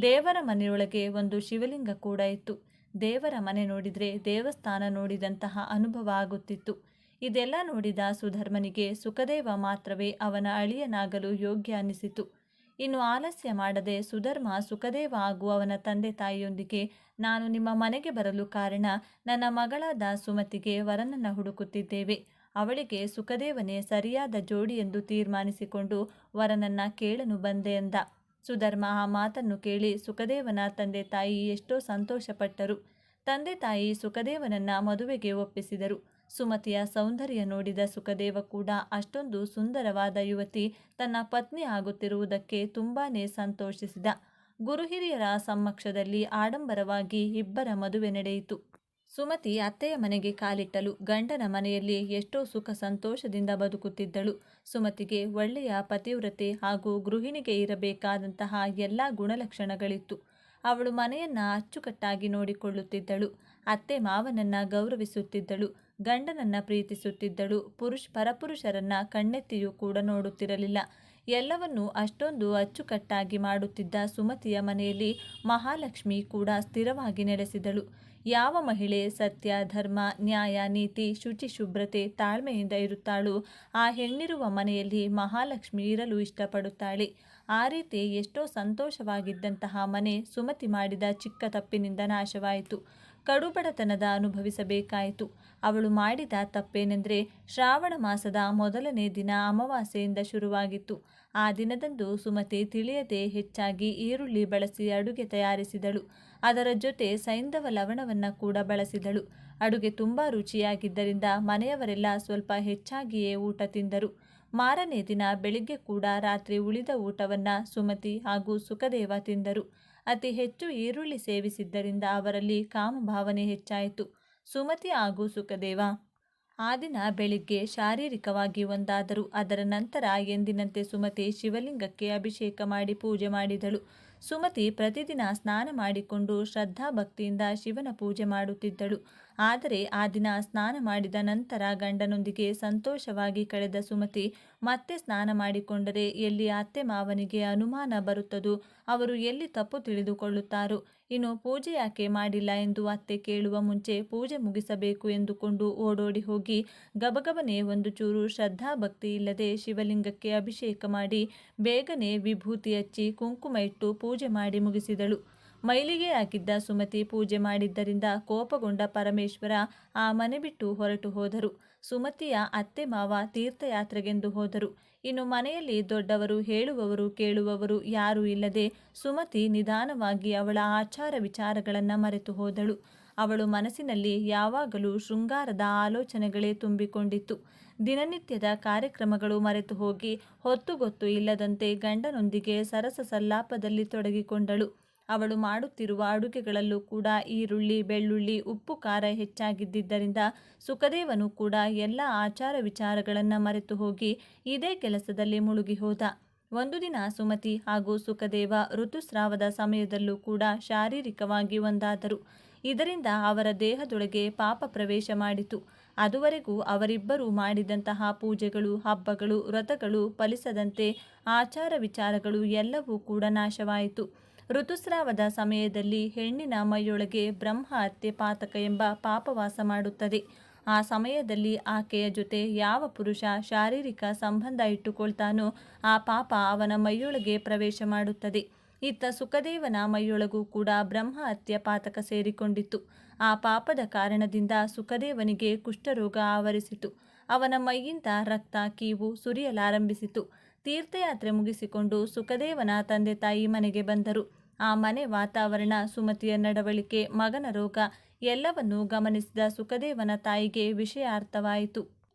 ದೇವರ ಮನೆಯೊಳಗೆ ಒಂದು ಶಿವಲಿಂಗ ಕೂಡ ಇತ್ತು. ದೇವರ ಮನೆ ನೋಡಿದರೆ ದೇವಸ್ಥಾನ ನೋಡಿದಂತಹ ಅನುಭವ ಆಗುತ್ತಿತ್ತು. ಇದೆಲ್ಲ ನೋಡಿದ ಸುಧರ್ಮನಿಗೆ ಸುಖದೇವ ಮಾತ್ರವೇ ಅವನ ಅಳಿಯನಾಗಲು ಯೋಗ್ಯ ಅನ್ನಿಸಿತು. ಇನ್ನು ಆಲಸ್ಯ ಮಾಡದೆ ಸುಧರ್ಮ ಸುಖದೇವ ಹಾಗೂ ಅವನ ತಂದೆ ತಾಯಿಯೊಂದಿಗೆ, ನಾನು ನಿಮ್ಮ ಮನೆಗೆ ಬರಲು ಕಾರಣ, ನನ್ನ ಮಗಳಾದ ಸುಮತಿಗೆ ವರನನ್ನು ಹುಡುಕುತ್ತಿದ್ದೇವೆ. ಅವಳಿಗೆ ಸುಖದೇವನೇ ಸರಿಯಾದ ಜೋಡಿ ಎಂದು ತೀರ್ಮಾನಿಸಿಕೊಂಡು ವರನನ್ನ ಕೇಳಲು ಬಂದೆ ಎಂದ. ಸುಧರ್ಮ ಆ ಮಾತನ್ನು ಕೇಳಿ ಸುಖದೇವನ ತಂದೆ ತಾಯಿ ಎಷ್ಟೋ ಸಂತೋಷಪಟ್ಟರು. ತಂದೆ ತಾಯಿ ಸುಖದೇವನನ್ನ ಮದುವೆಗೆ ಒಪ್ಪಿಸಿದರು. ಸುಮತಿಯ ಸೌಂದರ್ಯ ನೋಡಿದ ಸುಖದೇವ ಕೂಡ ಅಷ್ಟೊಂದು ಸುಂದರವಾದ ಯುವತಿ ತನ್ನ ಪತ್ನಿ ಆಗುತ್ತಿರುವುದಕ್ಕೆ ತುಂಬಾನೇ ಸಂತೋಷಿಸಿದ. ಗುರುಹಿರಿಯರ ಸಮ್ಮಕ್ಷದಲ್ಲಿ ಆಡಂಬರವಾಗಿ ಇಬ್ಬರ ಮದುವೆ ನಡೆಯಿತು. ಸುಮತಿ ಅತ್ತೆಯ ಮನೆಗೆ ಕಾಲಿಟ್ಟಲು. ಗಂಡನ ಮನೆಯಲ್ಲಿ ಎಷ್ಟೋ ಸುಖ ಸಂತೋಷದಿಂದ ಬದುಕುತ್ತಿದ್ದಳು. ಸುಮತಿಗೆ ಒಳ್ಳೆಯ ಪತಿವ್ರತೆ ಹಾಗೂ ಗೃಹಿಣಿಗೆ ಇರಬೇಕಾದಂತಹ ಎಲ್ಲ ಗುಣಲಕ್ಷಣಗಳಿತ್ತು. ಅವಳು ಮನೆಯನ್ನ ಅಚ್ಚುಕಟ್ಟಾಗಿ ನೋಡಿಕೊಳ್ಳುತ್ತಿದ್ದಳು. ಅತ್ತೆ ಮಾವನನ್ನ ಗೌರವಿಸುತ್ತಿದ್ದಳು. ಗಂಡನನ್ನ ಪ್ರೀತಿಸುತ್ತಿದ್ದಳು. ಪರಪುರುಷರನ್ನ ಕಣ್ಣೆತ್ತಿಯೂ ಕೂಡ ನೋಡುತ್ತಿರಲಿಲ್ಲ. ಎಲ್ಲವನ್ನೂ ಅಷ್ಟೊಂದು ಅಚ್ಚುಕಟ್ಟಾಗಿ ಮಾಡುತ್ತಿದ್ದ ಸುಮತಿಯ ಮನೆಯಲ್ಲಿ ಮಹಾಲಕ್ಷ್ಮಿ ಕೂಡ ಸ್ಥಿರವಾಗಿ ನೆಲೆಸಿದಳು. ಯಾವ ಮಹಿಳೆ ಸತ್ಯ, ಧರ್ಮ, ನ್ಯಾಯ, ನೀತಿ, ಶುಚಿ, ಶುಭ್ರತೆ, ತಾಳ್ಮೆಯಿಂದ ಇರುತ್ತಾಳೋ ಆ ಹೆಣ್ಣಿರುವ ಮನೆಯಲ್ಲಿ ಮಹಾಲಕ್ಷ್ಮಿ ಇರಲು ಇಷ್ಟಪಡುತ್ತಾಳೆ. ಆ ರೀತಿ ಎಷ್ಟೋ ಸಂತೋಷವಾಗಿದ್ದಂತಹ ಮನೆ ಸುಮತಿ ಮಾಡಿದ ಚಿಕ್ಕ ತಪ್ಪಿನಿಂದ ನಾಶವಾಯಿತು. ಕಡುಬಡತನದ ಅನುಭವಿಸಬೇಕಾಯಿತು. ಅವಳು ಮಾಡಿದ ತಪ್ಪೇನೆಂದರೆ ಶ್ರಾವಣ ಮಾಸದ ಮೊದಲನೇ ದಿನ ಅಮಾವಾಸ್ಯೆಯಿಂದ ಶುರುವಾಗಿತ್ತು. ಆ ದಿನದಂದು ಸುಮತಿ ತಿಳಿಯದೆ ಹೆಚ್ಚಾಗಿ ಈರುಳ್ಳಿ ಬಳಸಿ ಅಡುಗೆ ತಯಾರಿಸಿದಳು. ಅದರ ಜೊತೆ ಸೈಂಧವ ಲವಣವನ್ನು ಕೂಡ ಬಳಸಿದಳು. ಅಡುಗೆ ತುಂಬ ರುಚಿಯಾಗಿದ್ದರಿಂದ ಮನೆಯವರೆಲ್ಲ ಸ್ವಲ್ಪ ಹೆಚ್ಚಾಗಿಯೇ ಊಟ ತಿಂದರು. ಮಾರನೇ ದಿನ ಬೆಳಿಗ್ಗೆ ಕೂಡ ರಾತ್ರಿ ಉಳಿದ ಊಟವನ್ನು ಸುಮತಿ ಹಾಗೂ ಸುಖದೇವ ತಿಂದರು. ಅತಿ ಹೆಚ್ಚು ಈರುಳ್ಳಿ ಸೇವಿಸಿದ್ದರಿಂದ ಅವರಲ್ಲಿ ಕಾಮಭಾವನೆ ಹೆಚ್ಚಾಯಿತು. ಸುಮತಿ ಹಾಗೂ ಸುಖದೇವ ಆ ದಿನ ಬೆಳಿಗ್ಗೆ ಶಾರೀರಿಕವಾಗಿ ಒಂದಾದರು. ಅದರ ನಂತರ ಎಂದಿನಂತೆ ಸುಮತಿ ಶಿವಲಿಂಗಕ್ಕೆ ಅಭಿಷೇಕ ಮಾಡಿ ಪೂಜೆ ಮಾಡಿದಳು. ಸುಮತಿ ಪ್ರತಿದಿನ ಸ್ನಾನ ಮಾಡಿಕೊಂಡು ಶ್ರದ್ಧಾಭಕ್ತಿಯಿಂದ ಶಿವನ ಪೂಜೆ ಮಾಡುತ್ತಿದ್ದಳು. ಆದರೆ ಆ ದಿನ ಸ್ನಾನ ಮಾಡಿದ ನಂತರ ಗಂಡನೊಂದಿಗೆ ಸಂತೋಷವಾಗಿ ಕಳೆದ ಸುಮತಿ ಮತ್ತೆ ಸ್ನಾನ ಮಾಡಿಕೊಂಡರೆ ಎಲ್ಲಿ ಅತ್ತೆ ಮಾವನಿಗೆ ಅನುಮಾನ ಬರುತ್ತದೋ, ಅವರು ಎಲ್ಲಿ ತಪ್ಪು ತಿಳಿದುಕೊಳ್ಳುತ್ತಾರೋ, ಇನ್ನು ಪೂಜೆ ಯಾಕೆ ಮಾಡಿಲ್ಲ ಎಂದು ಅತ್ತೆ ಕೇಳುವ ಮುಂಚೆ ಪೂಜೆ ಮುಗಿಸಬೇಕು ಎಂದುಕೊಂಡು ಓಡೋಡಿ ಹೋಗಿ ಗಬಗಬನೆ ಒಂದು ಚೂರು ಶ್ರದ್ಧಾಭಕ್ತಿ ಇಲ್ಲದೆ ಶಿವಲಿಂಗಕ್ಕೆ ಅಭಿಷೇಕ ಮಾಡಿ ಬೇಗನೆ ವಿಭೂತಿ ಹಚ್ಚಿ ಕುಂಕುಮ ಇಟ್ಟು ಪೂಜೆ ಮಾಡಿ ಮುಗಿಸಿದಳು. ಮೈಲಿಗೆ ಆಗಿದ್ದ ಸುಮತಿ ಪೂಜೆ ಮಾಡಿದ್ದರಿಂದ ಕೋಪಗೊಂಡ ಪರಮೇಶ್ವರ ಆ ಮನೆ ಬಿಟ್ಟು ಹೊರಟು ಹೋದರು. ಸುಮತಿಯ ಅತ್ತೆ ಮಾವ ತೀರ್ಥಯಾತ್ರೆಗೆಂದು ಹೋದರು. ಇನ್ನು ಮನೆಯಲ್ಲಿ ದೊಡ್ಡವರು ಹೇಳುವವರು ಕೇಳುವವರು ಯಾರೂ ಇಲ್ಲದೆ ಸುಮತಿ ನಿಧಾನವಾಗಿ ಅವಳ ಆಚಾರ ವಿಚಾರಗಳನ್ನು ಮರೆತು ಹೋದಳು. ಅವಳು ಮನಸ್ಸಿನಲ್ಲಿ ಯಾವಾಗಲೂ ಶೃಂಗಾರದ ಆಲೋಚನೆಗಳೇ ತುಂಬಿಕೊಂಡಿತ್ತು. ದಿನನಿತ್ಯದ ಕಾರ್ಯಕ್ರಮಗಳು ಮರೆತು ಹೋಗಿ ಹೊತ್ತುಗೊತ್ತು ಇಲ್ಲದಂತೆ ಗಂಡನೊಂದಿಗೆ ಸರಸ ಸಲ್ಲಾಪದಲ್ಲಿ ತೊಡಗಿಕೊಂಡಳು. ಅವಳು ಮಾಡುತ್ತಿರುವ ಅಡುಗೆಗಳಲ್ಲೂ ಕೂಡ ಈರುಳ್ಳಿ, ಬೆಳ್ಳುಳ್ಳಿ, ಉಪ್ಪು, ಖಾರ ಹೆಚ್ಚಾಗಿದ್ದರಿಂದ ಸುಖದೇವನು ಕೂಡ ಎಲ್ಲ ಆಚಾರ ವಿಚಾರಗಳನ್ನು ಮರೆತು ಹೋಗಿ ಇದೇ ಕೆಲಸದಲ್ಲಿ ಮುಳುಗಿ ಹೋದ. ಒಂದು ದಿನ ಸುಮತಿ ಹಾಗೂ ಸುಖದೇವ ಋತುಸ್ರಾವದ ಸಮಯದಲ್ಲೂ ಕೂಡ ಶಾರೀರಿಕವಾಗಿ ಒಂದಾದರು. ಇದರಿಂದ ಅವರ ದೇಹದೊಳಗೆ ಪಾಪ ಪ್ರವೇಶ ಮಾಡಿತು. ಅದುವರೆಗೂ ಅವರಿಬ್ಬರೂ ಮಾಡಿದಂತಹ ಪೂಜೆಗಳು, ಹಬ್ಬಗಳು, ವ್ರತಗಳು ಫಲಿಸದಂತೆ ಆಚಾರ ವಿಚಾರಗಳು ಎಲ್ಲವೂ ಕೂಡ ನಾಶವಾಯಿತು. ಋತುಸ್ರಾವದ ಸಮಯದಲ್ಲಿ ಹೆಣ್ಣಿನ ಮೈಯೊಳಗೆ ಬ್ರಹ್ಮ ಹತ್ಯೆ ಪಾತಕ ಎಂಬ ಪಾಪವಾಸ ಮಾಡುತ್ತದೆ. ಆ ಸಮಯದಲ್ಲಿ ಆಕೆಯ ಜೊತೆ ಯಾವ ಪುರುಷ ಶಾರೀರಿಕ ಸಂಬಂಧ ಇಟ್ಟುಕೊಳ್ತಾನೋ ಆ ಪಾಪ ಅವನ ಮೈಯೊಳಗೆ ಪ್ರವೇಶ ಮಾಡುತ್ತದೆ. ಇತ್ತ ಸುಖದೇವನ ಮೈಯೊಳಗೂ ಕೂಡ ಬ್ರಹ್ಮ ಹತ್ಯೆ ಪಾತಕ ಸೇರಿಕೊಂಡಿತ್ತು. ಆ ಪಾಪದ ಕಾರಣದಿಂದ ಸುಖದೇವನಿಗೆ ಕುಷ್ಠರೋಗ ಆವರಿಸಿತು. ಅವನ ಮೈಯಿಂದ ರಕ್ತ ಕೀವು ಸುರಿಯಲಾರಂಭಿಸಿತು. ತೀರ್ಥಯಾತ್ರೆ ಮುಗಿಸಿಕೊಂಡು ಸುಖದೇವನ ತಂದೆ ತಾಯಿ ಮನೆಗೆ ಬಂದರು. ಆ ಮನೆ ವಾತಾವರಣ, ಸುಮತಿಯ ನಡವಳಿಕೆ, ಮಗನ ರೋಗ ಎಲ್ಲವನ್ನೂ ಗಮನಿಸಿದ ಸುಖದೇವನ ತಾಯಿಗೆ ವಿಷಯ ಅರ್ಥವಾಯಿತು.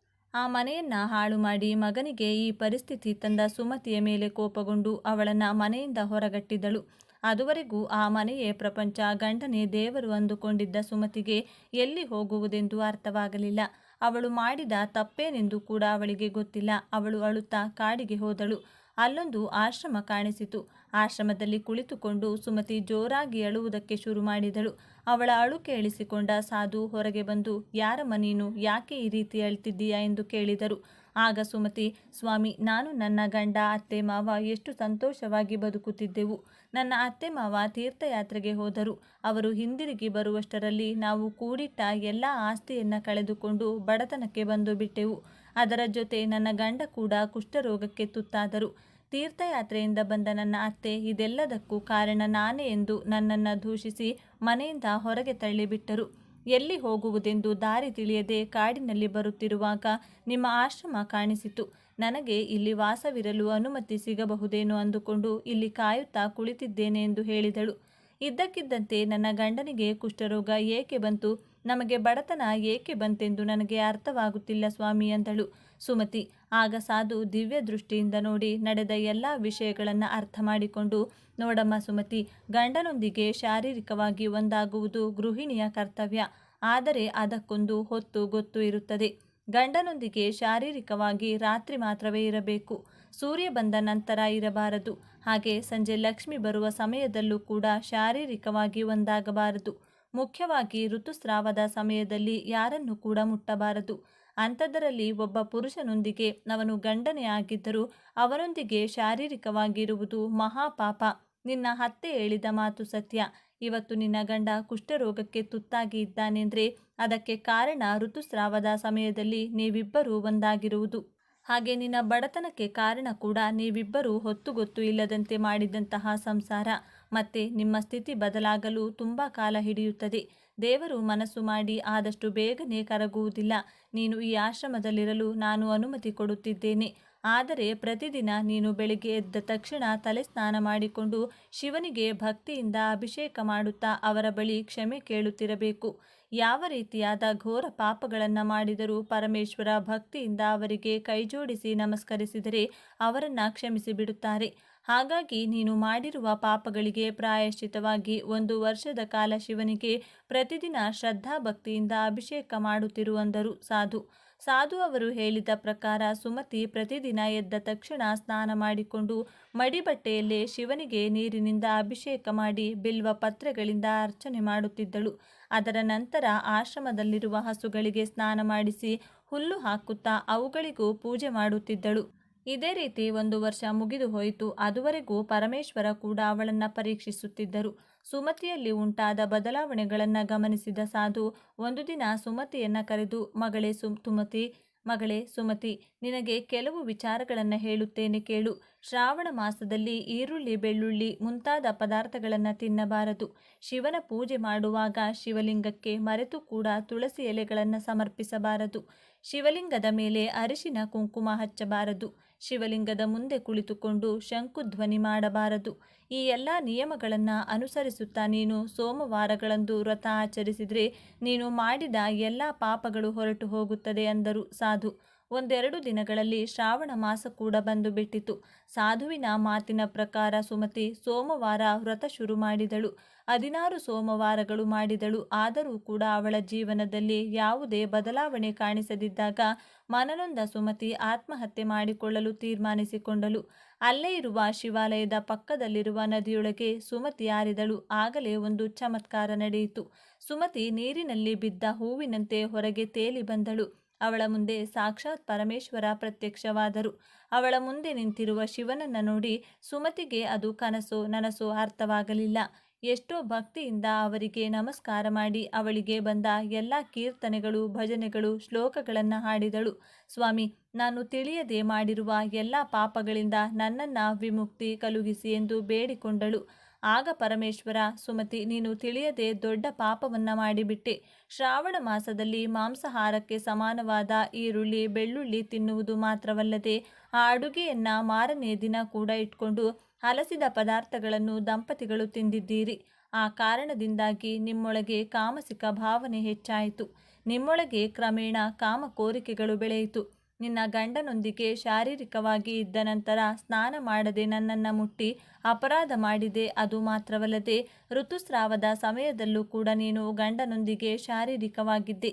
ಆ ಮನೆಯನ್ನ ಹಾಳು ಮಾಡಿ ಮಗನಿಗೆ ಈ ಪರಿಸ್ಥಿತಿ ತಂದ ಸುಮತಿಯ ಮೇಲೆ ಕೋಪಗೊಂಡು ಅವಳನ್ನು ಮನೆಯಿಂದ ಹೊರಗಟ್ಟಿದ್ದಳು. ಅದುವರೆಗೂ ಆ ಮನೆಯೇ ಪ್ರಪಂಚ, ಗಂಡನೇ ದೇವರು ಅಂದುಕೊಂಡಿದ್ದ ಸುಮತಿಗೆ ಎಲ್ಲಿ ಹೋಗುವುದೆಂದು ಅರ್ಥವಾಗಲಿಲ್ಲ. ಅವಳು ಮಾಡಿದ ತಪ್ಪೇನೆಂದು ಕೂಡ ಅವಳಿಗೆ ಗೊತ್ತಿಲ್ಲ. ಅವಳು ಅಳುತ್ತಾ ಕಾಡಿಗೆ ಹೋದಳು. ಅಲ್ಲೊಂದು ಆಶ್ರಮ ಕಾಣಿಸಿತು. ಆಶ್ರಮದಲ್ಲಿ ಕುಳಿತುಕೊಂಡು ಸುಮತಿ ಜೋರಾಗಿ ಅಳುವುದಕ್ಕೆ ಶುರು ಮಾಡಿದಳು. ಅವಳ ಅಳು ಕೇಳಿಸಿಕೊಂಡ ಸಾಧು ಹೊರಗೆ ಬಂದು, ಯಾರಮ್ಮ ನೀನು, ಯಾಕೆ ಈ ರೀತಿ ಅಳ್ತಿದ್ದೀಯಾ ಎಂದು ಕೇಳಿದರು. ಆಗ ಸುಮತಿ, ಸ್ವಾಮಿ, ನಾನು ನನ್ನ ಗಂಡ ಅತ್ತೆ ಮಾವ ಎಷ್ಟು ಸಂತೋಷವಾಗಿ ಬದುಕುತ್ತಿದ್ದೆವು. ನನ್ನ ಅತ್ತೆ ಮಾವ ತೀರ್ಥಯಾತ್ರೆಗೆ ಹೋದರು. ಅವರು ಹಿಂದಿರುಗಿ ಬರುವಷ್ಟರಲ್ಲಿ ನಾವು ಕೂಡಿಟ್ಟ ಎಲ್ಲ ಆಸ್ತಿಯನ್ನು ಕಳೆದುಕೊಂಡು ಬಡತನಕ್ಕೆ ಬಂದು ಬಿಟ್ಟೆವು. ಅದರ ಜೊತೆ ನನ್ನ ಗಂಡ ಕೂಡ ಕುಷ್ಠರೋಗಕ್ಕೆ ತುತ್ತಾದರು. ತೀರ್ಥಯಾತ್ರೆಯಿಂದ ಬಂದ ನನ್ನ ಅತ್ತೆ ಇದೆಲ್ಲದಕ್ಕೂ ಕಾರಣ ನಾನೇ ಎಂದು ನನ್ನನ್ನು ದೂಷಿಸಿ ಮನೆಯಿಂದ ಹೊರಗೆ ತಳ್ಳಿಬಿಟ್ಟರು. ಎಲ್ಲಿ ಹೋಗುವುದೆಂದು ದಾರಿ ತಿಳಿಯದೆ ಕಾಡಿನಲ್ಲಿ ಬರುತ್ತಿರುವಾಗ ನಿಮ್ಮ ಆಶ್ರಮ ಕಾಣಿಸಿತು. ನನಗೆ ಇಲ್ಲಿ ವಾಸವಿರಲು ಅನುಮತಿ ಸಿಗಬಹುದೇನೋ ಅಂದುಕೊಂಡು ಇಲ್ಲಿ ಕಾಯುತ್ತಾ ಕುಳಿತಿದ್ದೇನೆ ಎಂದು ಹೇಳಿದಳು. ಇದ್ದಕ್ಕಿದ್ದಂತೆ ನನ್ನ ಗಂಡನಿಗೆ ಕುಷ್ಠರೋಗ ಏಕೆ ಬಂತು, ನಮಗೆ ಬಡತನ ಏಕೆ ಬಂತೆಂದು ನನಗೆ ಅರ್ಥವಾಗುತ್ತಿಲ್ಲ ಸ್ವಾಮಿ ಎಂದಳು ಸುಮತಿ. ಆಗ ಸಾಧು ದಿವ್ಯ ದೃಷ್ಟಿಯಿಂದ ನೋಡಿ ನಡೆದ ಎಲ್ಲ ವಿಷಯಗಳನ್ನು ಅರ್ಥ ಮಾಡಿಕೊಂಡು, ನೋಡಮ್ಮ ಸುಮತಿ, ಗಂಡನೊಂದಿಗೆ ಶಾರೀರಿಕವಾಗಿ ಒಂದಾಗುವುದು ಗೃಹಿಣಿಯ ಕರ್ತವ್ಯ. ಆದರೆ ಅದಕ್ಕೊಂದು ಹೊತ್ತು ಗೊತ್ತು ಇರುತ್ತದೆ. ಗಂಡನೊಂದಿಗೆ ಶಾರೀರಿಕವಾಗಿ ರಾತ್ರಿ ಮಾತ್ರವೇ ಇರಬೇಕು. ಸೂರ್ಯ ಬಂದ ನಂತರ ಇರಬಾರದು. ಹಾಗೆ ಸಂಜೆ ಲಕ್ಷ್ಮಿ ಬರುವ ಸಮಯದಲ್ಲೂ ಕೂಡ ಶಾರೀರಿಕವಾಗಿ ಒಂದಾಗಬಾರದು. ಮುಖ್ಯವಾಗಿ ಋತುಸ್ರಾವದ ಸಮಯದಲ್ಲಿ ಯಾರನ್ನು ಕೂಡ ಮುಟ್ಟಬಾರದು. ಅಂಥದ್ದರಲ್ಲಿ ಒಬ್ಬ ಪುರುಷನೊಂದಿಗೆ, ಅವನು ಗಂಡನೇ ಆಗಿದ್ದರೂ ಅವನೊಂದಿಗೆ ಶಾರೀರಿಕವಾಗಿರುವುದು ಮಹಾಪಾಪ. ನಿನ್ನ ಅತ್ತೆ ಹೇಳಿದ ಮಾತು ಸತ್ಯ. ಇವತ್ತು ನಿನ್ನ ಗಂಡ ಕುಷ್ಠರೋಗಕ್ಕೆ ತುತ್ತಾಗಿ ಇದ್ದಾನೆಂದರೆ ಅದಕ್ಕೆ ಕಾರಣ ಋತುಸ್ರಾವದ ಸಮಯದಲ್ಲಿ ನೀವಿಬ್ಬರೂ ಒಂದಾಗಿರುವುದು. ಹಾಗೆ ನಿನ್ನ ಬಡತನಕ್ಕೆ ಕಾರಣ ಕೂಡ ನೀವಿಬ್ಬರೂ ಹೊತ್ತುಗೊತ್ತು ಇಲ್ಲದಂತೆ ಮಾಡಿದಂತಹ ಸಂಸಾರ. ಮತ್ತೆ ನಿಮ್ಮ ಸ್ಥಿತಿ ಬದಲಾಗಲು ತುಂಬ ಕಾಲ ಹಿಡಿಯುತ್ತದೆ. ದೇವರು ಮನಸ್ಸು ಮಾಡಿ ಆದಷ್ಟು ಬೇಗನೆ ಕರಗುವುದಿಲ್ಲ. ನೀನು ಈ ಆಶ್ರಮದಲ್ಲಿರಲು ನಾನು ಅನುಮತಿ ಕೊಡುತ್ತಿದ್ದೇನೆ. ಆದರೆ ಪ್ರತಿದಿನ ನೀನು ಬೆಳಿಗ್ಗೆ ಎದ್ದ ತಕ್ಷಣ ತಲೆ ಸ್ನಾನ ಮಾಡಿಕೊಂಡು ಶಿವನಿಗೆ ಭಕ್ತಿಯಿಂದ ಅಭಿಷೇಕ ಮಾಡುತ್ತಾ ಅವರ ಬಳಿ ಕ್ಷಮೆ ಕೇಳುತ್ತಿರಬೇಕು. ಯಾವ ರೀತಿಯಾದ ಘೋರ ಪಾಪಗಳನ್ನು ಮಾಡಿದರೂ ಪರಮೇಶ್ವರ ಭಕ್ತಿಯಿಂದ ಅವರಿಗೆ ಕೈಜೋಡಿಸಿ ನಮಸ್ಕರಿಸಿದರೆ ಅವರನ್ನು ಕ್ಷಮಿಸಿ ಬಿಡುತ್ತಾರೆ. ಹಾಗಾಗಿ ನೀನು ಮಾಡಿರುವ ಪಾಪಗಳಿಗೆ ಪ್ರಾಯಶ್ಚಿತವಾಗಿ 1 ವರ್ಷದ ಕಾಲ ಶಿವನಿಗೆ ಪ್ರತಿದಿನ ಶ್ರದ್ಧಾಭಕ್ತಿಯಿಂದ ಅಭಿಷೇಕ ಮಾಡುತ್ತಿರು ಅಂದರು ಸಾಧು. ಸಾಧು ಅವರು ಹೇಳಿದ ಪ್ರಕಾರ ಸುಮತಿ ಪ್ರತಿದಿನ ಎದ್ದ ತಕ್ಷಣ ಸ್ನಾನ ಮಾಡಿಕೊಂಡು ಮಡಿಬಟ್ಟೆಯಲ್ಲೇ ಶಿವನಿಗೆ ನೀರಿನಿಂದ ಅಭಿಷೇಕ ಮಾಡಿ ಬಿಲ್ವ ಪತ್ರೆಗಳಿಂದ ಅರ್ಚನೆ ಮಾಡುತ್ತಿದ್ದಳು. ಅದರ ನಂತರ ಆಶ್ರಮದಲ್ಲಿರುವ ಹಸುಗಳಿಗೆ ಸ್ನಾನ ಮಾಡಿಸಿ ಹುಲ್ಲು ಹಾಕುತ್ತಾ ಅವುಗಳಿಗೂ ಪೂಜೆ ಮಾಡುತ್ತಿದ್ದಳು. ಇದೇ ರೀತಿ 1 ವರ್ಷ ಮುಗಿದು ಹೋಯಿತು. ಅದುವರೆಗೂ ಪರಮೇಶ್ವರ ಕೂಡ ಅವಳನ್ನು ಪರೀಕ್ಷಿಸುತ್ತಿದ್ದರು. ಸುಮತಿಯಲ್ಲಿ ಉಂಟಾದ ಬದಲಾವಣೆಗಳನ್ನು ಗಮನಿಸಿದ ಸಾಧು ಒಂದು ದಿನ ಸುಮತಿಯನ್ನು ಕರೆದು, ಮಗಳೇ ಸುಮತಿ, ನಿನಗೆ ಕೆಲವು ವಿಚಾರಗಳನ್ನು ಹೇಳುತ್ತೇನೆ ಕೇಳು. ಶ್ರಾವಣ ಮಾಸದಲ್ಲಿ ಈರುಳ್ಳಿ, ಬೆಳ್ಳುಳ್ಳಿ ಮುಂತಾದ ಪದಾರ್ಥಗಳನ್ನು ತಿನ್ನಬಾರದು. ಶಿವನ ಪೂಜೆ ಮಾಡುವಾಗ ಶಿವಲಿಂಗಕ್ಕೆ ಮರೆತು ಕೂಡ ತುಳಸಿ ಎಲೆಗಳನ್ನು ಸಮರ್ಪಿಸಬಾರದು. ಶಿವಲಿಂಗದ ಮೇಲೆ ಅರಿಶಿನ ಕುಂಕುಮ ಹಚ್ಚಬಾರದು. ಶಿವಲಿಂಗದ ಮುಂದೆ ಕುಳಿತುಕೊಂಡು ಶಂಕುಧ್ವನಿ ಮಾಡಬಾರದು. ಈ ಎಲ್ಲ ನಿಯಮಗಳನ್ನು ಅನುಸರಿಸುತ್ತಾ ನೀನು ಸೋಮವಾರಗಳಂದು ವ್ರತ ಆಚರಿಸಿದರೆ ನೀನು ಮಾಡಿದ ಎಲ್ಲ ಪಾಪಗಳು ಹೊರಟು ಹೋಗುತ್ತದೆ ಅಂದರು ಸಾಧು. 1-2 ದಿನಗಳಲ್ಲಿ ಶ್ರಾವಣ ಮಾಸ ಕೂಡ ಬಂದು ಬಿಟ್ಟಿತು. ಸಾಧುವಿನ ಮಾತಿನ ಪ್ರಕಾರ ಸುಮತಿ ಸೋಮವಾರ ವ್ರತ ಶುರು ಮಾಡಿದಳು. 16 ಸೋಮವಾರಗಳು ಮಾಡಿದಳು. ಆದರೂ ಕೂಡ ಅವಳ ಜೀವನದಲ್ಲಿ ಯಾವುದೇ ಬದಲಾವಣೆ ಕಾಣಿಸದಿದ್ದಾಗ ಮನನೊಂದ ಸುಮತಿ ಆತ್ಮಹತ್ಯೆ ಮಾಡಿಕೊಳ್ಳಲು ತೀರ್ಮಾನಿಸಿಕೊಂಡಳು. ಅಲ್ಲೇ ಇರುವ ಶಿವಾಲಯದ ಪಕ್ಕದಲ್ಲಿರುವ ನದಿಯೊಳಗೆ ಸುಮತಿ ಹಾರಿದಳು. ಆಗಲೇ ಒಂದು ಚಮತ್ಕಾರ ನಡೆಯಿತು. ಸುಮತಿ ನೀರಿನಲ್ಲಿ ಬಿದ್ದ ಹೂವಿನಂತೆ ಹೊರಗೆ ತೇಲಿ ಬಂದಳು. ಅವಳ ಮುಂದೆ ಸಾಕ್ಷಾತ್ ಪರಮೇಶ್ವರ ಪ್ರತ್ಯಕ್ಷವಾದರು. ಅವಳ ಮುಂದೆ ನಿಂತಿರುವ ಶಿವನನ್ನ ನೋಡಿ ಸುಮತಿಗೆ ಅದು ಕನಸೋ ನನಸೋ ಅರ್ಥವಾಗಲಿಲ್ಲ. ಎಷ್ಟೋ ಭಕ್ತಿಯಿಂದ ಅವರಿಗೆ ನಮಸ್ಕಾರ ಮಾಡಿ ಅವಳಿಗೆ ಬಂದ ಎಲ್ಲ ಕೀರ್ತನೆಗಳು, ಭಜನೆಗಳು, ಶ್ಲೋಕಗಳನ್ನು ಹಾಡಿದಳು. ಸ್ವಾಮಿ, ನಾನು ತಿಳಿಯದೆ ಮಾಡಿರುವ ಎಲ್ಲ ಪಾಪಗಳಿಂದ ನನ್ನನ್ನು ವಿಮುಕ್ತಿ ಕಲುಹಿಸಿ ಎಂದು ಬೇಡಿಕೊಂಡಳು. ಆಗ ಪರಮೇಶ್ವರ, ಸುಮತಿ, ನೀನು ತಿಳಿಯದೆ ದೊಡ್ಡ ಪಾಪವನ್ನ ಮಾಡಿಬಿಟ್ಟೆ. ಶ್ರಾವಣ ಮಾಸದಲ್ಲಿ ಮಾಂಸಾಹಾರಕ್ಕೆ ಸಮಾನವಾದ ಈರುಳ್ಳಿ, ಬೆಳ್ಳುಳ್ಳಿ ತಿನ್ನುವುದು ಮಾತ್ರವಲ್ಲದೆ ಆ ಅಡುಗೆಯನ್ನ ಮಾರನೇ ದಿನ ಕೂಡ ಇಟ್ಕೊಂಡು ಹಲಸಿದ ಪದಾರ್ಥಗಳನ್ನು ದಂಪತಿಗಳು ತಿಂದಿದ್ದೀರಿ. ಆ ಕಾರಣದಿಂದಾಗಿ ನಿಮ್ಮೊಳಗೆ ಕಾಮಸಿಕ ಭಾವನೆ ಹೆಚ್ಚಾಯಿತು. ನಿಮ್ಮೊಳಗೆ ಕ್ರಮೇಣ ಕಾಮ ಕೋರಿಕೆಗಳು ಬೆಳೆಯಿತು. ನಿನ್ನ ಗಂಡನೊಂದಿಗೆ ಶಾರೀರಿಕವಾಗಿ ಇದ್ದ ನಂತರ ಸ್ನಾನ ಮಾಡದೆ ನನ್ನನ್ನು ಮುಟ್ಟಿ ಅಪರಾಧ ಮಾಡಿದೆ. ಅದು ಮಾತ್ರವಲ್ಲದೆ ಋತುಸ್ರಾವದ ಸಮಯದಲ್ಲೂ ಕೂಡ ನೀನು ಗಂಡನೊಂದಿಗೆ ಶಾರೀರಿಕವಾಗಿದ್ದೆ.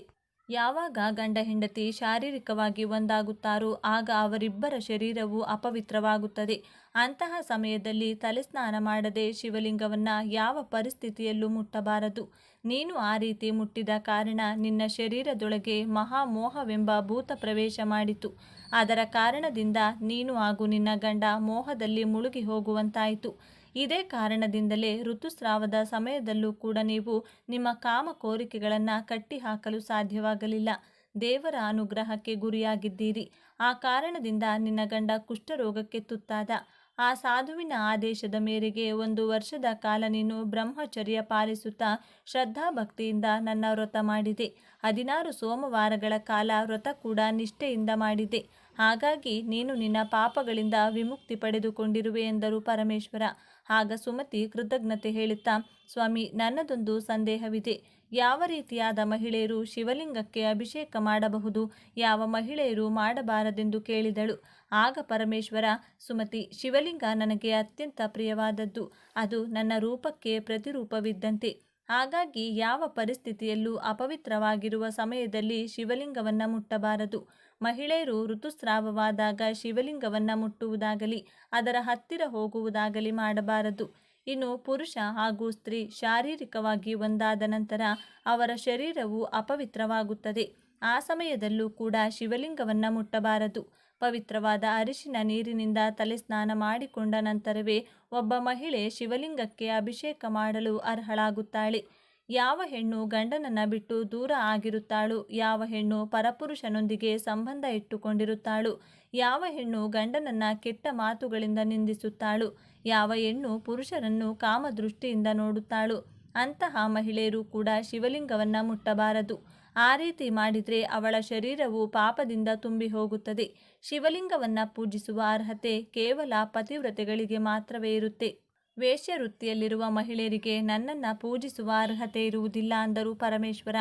ಯಾವಾಗ ಗಂಡ ಹೆಂಡತಿ ಶಾರೀರಿಕವಾಗಿ ಒಂದಾಗುತ್ತಾರೋ ಆಗ ಅವರಿಬ್ಬರ ಶರೀರವು ಅಪವಿತ್ರವಾಗುತ್ತದೆ. ಅಂತಹ ಸಮಯದಲ್ಲಿ ತಲೆಸ್ನಾನ ಮಾಡದೆ ಶಿವಲಿಂಗವನ್ನ ಯಾವ ಪರಿಸ್ಥಿತಿಯಲ್ಲೂ ಮುಟ್ಟಬಾರದು. ನೀನು ಆ ರೀತಿ ಮುಟ್ಟಿದ ಕಾರಣ ನಿನ್ನ ಶರೀರದೊಳಗೆ ಮಹಾಮೋಹವೆಂಬ ಭೂತ ಪ್ರವೇಶ ಮಾಡಿತು. ಅದರ ಕಾರಣದಿಂದ ನೀನು ಹಾಗೂ ನಿನ್ನ ಗಂಡ ಮೋಹದಲ್ಲಿ ಮುಳುಗಿ ಹೋಗುವಂತಾಯಿತು. ಇದೇ ಕಾರಣದಿಂದಲೇ ಋತುಸ್ರಾವದ ಸಮಯದಲ್ಲೂ ಕೂಡ ನೀವು ನಿಮ್ಮ ಕಾಮ ಕೋರಿಕೆಗಳನ್ನು ಕಟ್ಟಿಹಾಕಲು ಸಾಧ್ಯವಾಗಲಿಲ್ಲ. ದೇವರ ಅನುಗ್ರಹಕ್ಕೆ ಗುರಿಯಾಗಿದ್ದೀರಿ. ಆ ಕಾರಣದಿಂದ ನಿನ್ನ ಗಂಡ ಕುಷ್ಠರೋಗಕ್ಕೆ ತುತ್ತಾದ. ಆ ಸಾಧುವಿನ ಆದೇಶದ ಮೇರೆಗೆ 1 ವರ್ಷದ ಕಾಲ ನೀನು ಬ್ರಹ್ಮಚರ್ಯ ಪಾಲಿಸುತ್ತಾ ಶ್ರದ್ಧಾಭಕ್ತಿಯಿಂದ ನನ್ನ ವ್ರತ ಮಾಡಿದೆ. 16 ಸೋಮವಾರಗಳ ಕಾಲ ವ್ರತ ಕೂಡ ನಿಷ್ಠೆಯಿಂದ ಮಾಡಿದೆ. ಹಾಗಾಗಿ ನೀನು ನಿನ್ನ ಪಾಪಗಳಿಂದ ವಿಮುಕ್ತಿ ಪಡೆದುಕೊಂಡಿರುವೆ ಎಂದರು ಪರಮೇಶ್ವರ. ಆಗ ಸುಮತಿ ಕೃತಜ್ಞತೆ ಹೇಳುತ್ತಾ, ಸ್ವಾಮಿ, ನನ್ನದೊಂದು ಸಂದೇಹವಿದೆ. ಯಾವ ರೀತಿಯಾದ ಮಹಿಳೆಯರು ಶಿವಲಿಂಗಕ್ಕೆ ಅಭಿಷೇಕ ಮಾಡಬಹುದು, ಯಾವ ಮಹಿಳೆಯರು ಮಾಡಬಾರದೆಂದು ಕೇಳಿದಳು. ಆಗ ಪರಮೇಶ್ವರ, ಸುಮತಿ, ಶಿವಲಿಂಗ ನನಗೆ ಅತ್ಯಂತ ಪ್ರಿಯವಾದದ್ದು. ಅದು ನನ್ನ ರೂಪಕ್ಕೆ ಪ್ರತಿರೂಪವಿದ್ದಂತೆ. ಹಾಗಾಗಿ ಯಾವ ಪರಿಸ್ಥಿತಿಯಲ್ಲೂ ಅಪವಿತ್ರವಾಗಿರುವ ಸಮಯದಲ್ಲಿ ಶಿವಲಿಂಗವನ್ನ ಮುಟ್ಟಬಾರದು. ಮಹಿಳೆಯರು ಋತುಸ್ರಾವವಾದಾಗ ಶಿವಲಿಂಗವನ್ನ ಮುಟ್ಟುವುದಾಗಲಿ ಅದರ ಹತ್ತಿರ ಹೋಗುವುದಾಗಲಿ ಮಾಡಬಾರದು. ಇನ್ನು ಪುರುಷ ಹಾಗೂ ಸ್ತ್ರೀ ಶಾರೀರಿಕವಾಗಿ ಒಂದಾದ ನಂತರ ಅವರ ಶರೀರವು ಅಪವಿತ್ರವಾಗುತ್ತದೆ. ಆ ಸಮಯದಲ್ಲೂ ಕೂಡ ಶಿವಲಿಂಗವನ್ನ ಮುಟ್ಟಬಾರದು. ಪವಿತ್ರವಾದ ಅರಿಶಿನ ನೀರಿನಿಂದ ತಲೆ ಸ್ನಾನ ಮಾಡಿಕೊಂಡ ನಂತರವೇ ಒಬ್ಬ ಮಹಿಳೆ ಶಿವಲಿಂಗಕ್ಕೆ ಅಭಿಷೇಕ ಮಾಡಲು ಅರ್ಹಳಾಗುತ್ತಾಳೆ. ಯಾವ ಹೆಣ್ಣು ಗಂಡನನ್ನ ಬಿಟ್ಟು ದೂರ ಆಗಿರುತ್ತಾಳೋ, ಯಾವ ಹೆಣ್ಣು ಪರಪುರುಷನೊಂದಿಗೆ ಸಂಬಂಧ ಇಟ್ಟುಕೊಂಡಿರುತ್ತಾಳೋ, ಯಾವ ಹೆಣ್ಣು ಗಂಡನನ್ನ ಕೆಟ್ಟ ಮಾತುಗಳಿಂದ ನಿಂದಿಸುತ್ತಾಳೋ, ಯಾವ ಹೆಣ್ಣು ಪುರುಷರನ್ನು ಕಾಮದೃಷ್ಟಿಯಿಂದ ನೋಡುತ್ತಾಳೋ ಅಂತಹ ಮಹಿಳೆಯರು ಕೂಡ ಶಿವಲಿಂಗವನ್ನ ಮುಟ್ಟಬಾರದು. ಆ ರೀತಿ ಮಾಡಿದರೆ ಅವಳ ಶರೀರವು ಪಾಪದಿಂದ ತುಂಬಿ ಹೋಗುತ್ತದೆ. ಶಿವಲಿಂಗವನ್ನ ಪೂಜಿಸುವ ಅರ್ಹತೆ ಕೇವಲ ಪತಿವ್ರತೆಗಳಿಗೆ ಮಾತ್ರವೇ ಇರುತ್ತೆ. ವೇಶ್ಯ ವೃತ್ತಿಯಲ್ಲಿರುವ ಮಹಿಳೆಯರಿಗೆ ನನ್ನನ್ನು ಪೂಜಿಸುವ ಅರ್ಹತೆ ಇರುವುದಿಲ್ಲ ಅಂದರು ಪರಮೇಶ್ವರ.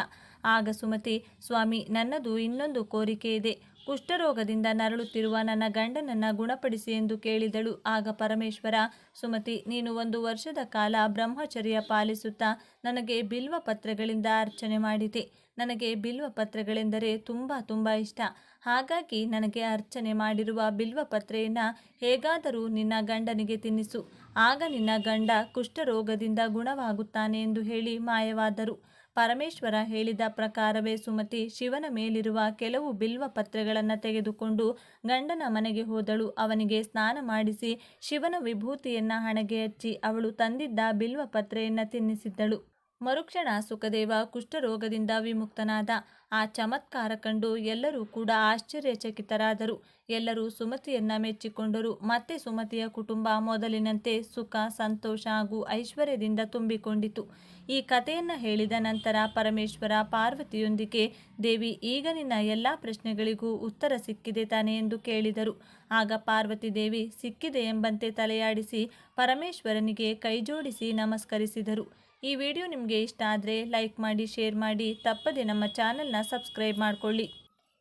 ಆಗ ಸುಮತಿ, ಸ್ವಾಮಿ, ನನ್ನದು ಇನ್ನೊಂದು ಕೋರಿಕೆ ಇದೆ. ಕುಷ್ಠರೋಗದಿಂದ ನರಳುತ್ತಿರುವ ನನ್ನ ಗಂಡನನ್ನು ಗುಣಪಡಿಸಿ ಎಂದು ಕೇಳಿದಳು. ಆಗ ಪರಮೇಶ್ವರ, ಸುಮತಿ, ನೀನು 1 ವರ್ಷದ ಕಾಲ ಬ್ರಹ್ಮಚರ್ಯ ಪಾಲಿಸುತ್ತಾ ನನಗೆ ಬಿಲ್ವ ಪತ್ರೆಗಳಿಂದ ಅರ್ಚನೆ ಮಾಡಿದೆ. ನನಗೆ ಬಿಲ್ವ ಪತ್ರೆಗಳೆಂದರೆ ತುಂಬ ಇಷ್ಟ. ಹಾಗಾಗಿ ನನಗೆ ಅರ್ಚನೆ ಮಾಡಿರುವ ಬಿಲ್ವ ಪತ್ರೆಯನ್ನು ಹೇಗಾದರೂ ನಿನ್ನ ಗಂಡನಿಗೆ ತಿನ್ನಿಸು. ಆಗ ನಿನ್ನ ಗಂಡ ಕುಷ್ಠರೋಗದಿಂದ ಗುಣವಾಗುತ್ತಾನೆ ಎಂದು ಹೇಳಿ ಮಾಯವಾದರು. ಪರಮೇಶ್ವರ ಹೇಳಿದ ಪ್ರಕಾರವೇ ಸುಮತಿ ಶಿವನ ಮೇಲಿರುವ ಕೆಲವು ಬಿಲ್ವ ಪತ್ರೆಗಳನ್ನು ತೆಗೆದುಕೊಂಡು ಗಂಡನ ಮನೆಗೆ ಹೋದಳು. ಅವನಿಗೆ ಸ್ನಾನ ಮಾಡಿಸಿ ಶಿವನ ವಿಭೂತಿಯನ್ನು ಹಣೆಗೆ ಹಚ್ಚಿ ಅವಳು ತಂದಿದ್ದ ಬಿಲ್ವ ಪತ್ರೆಯನ್ನು ತಿನ್ನಿಸಿದ್ದಳು. ಮರುಕ್ಷಣ ಸುಖದೇವ ಕುಷ್ಠರೋಗದಿಂದ ವಿಮುಕ್ತನಾದ. ಆ ಚಮತ್ಕಾರ ಕಂಡು ಎಲ್ಲರೂ ಕೂಡ ಆಶ್ಚರ್ಯಚಕಿತರಾದರು. ಎಲ್ಲರೂ ಸುಮತಿಯನ್ನ ಮೆಚ್ಚಿಕೊಂಡರು. ಮತ್ತೆ ಸುಮತಿಯ ಕುಟುಂಬ ಮೊದಲಿನಂತೆ ಸುಖ, ಸಂತೋಷ ಹಾಗೂ ಐಶ್ವರ್ಯದಿಂದ ತುಂಬಿಕೊಂಡಿತು. ಈ ಕಥೆಯನ್ನು ಹೇಳಿದ ನಂತರ ಪರಮೇಶ್ವರ ಪಾರ್ವತಿಯೊಂದಿಗೆ, ದೇವಿ, ಈಗ ನಿನ್ನ ಎಲ್ಲ ಪ್ರಶ್ನೆಗಳಿಗೂ ಉತ್ತರ ಸಿಕ್ಕಿದೆ ತಾನೆ ಎಂದು ಕೇಳಿದರು. ಆಗ ಪಾರ್ವತಿ ದೇವಿ ಸಿಕ್ಕಿದೆ ಎಂಬಂತೆ ತಲೆಯಾಡಿಸಿ ಪರಮೇಶ್ವರನಿಗೆ ಕೈಜೋಡಿಸಿ ನಮಸ್ಕರಿಸಿದರು. ಈ ವಿಡಿಯೋ ನಿಮಗೆ ಇಷ್ಟ ಆದರೆ ಲೈಕ್ ಮಾಡಿ, ಶೇರ್ ಮಾಡಿ, ತಪ್ಪದೆ ನಮ್ಮ ಚಾನಲ್ನ ಸಬ್ಸ್ಕ್ರೈಬ್ ಮಾಡಿಕೊಳ್ಳಿ.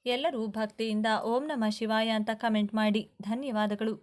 ಎಲ್ಲರೂ ಭಕ್ತಿಯಿಂದ ಓಂ ನಮಃ ಶಿವಾಯ ಅಂತ ಕಮೆಂಟ್ ಮಾಡಿ. ಧನ್ಯವಾದಗಳು.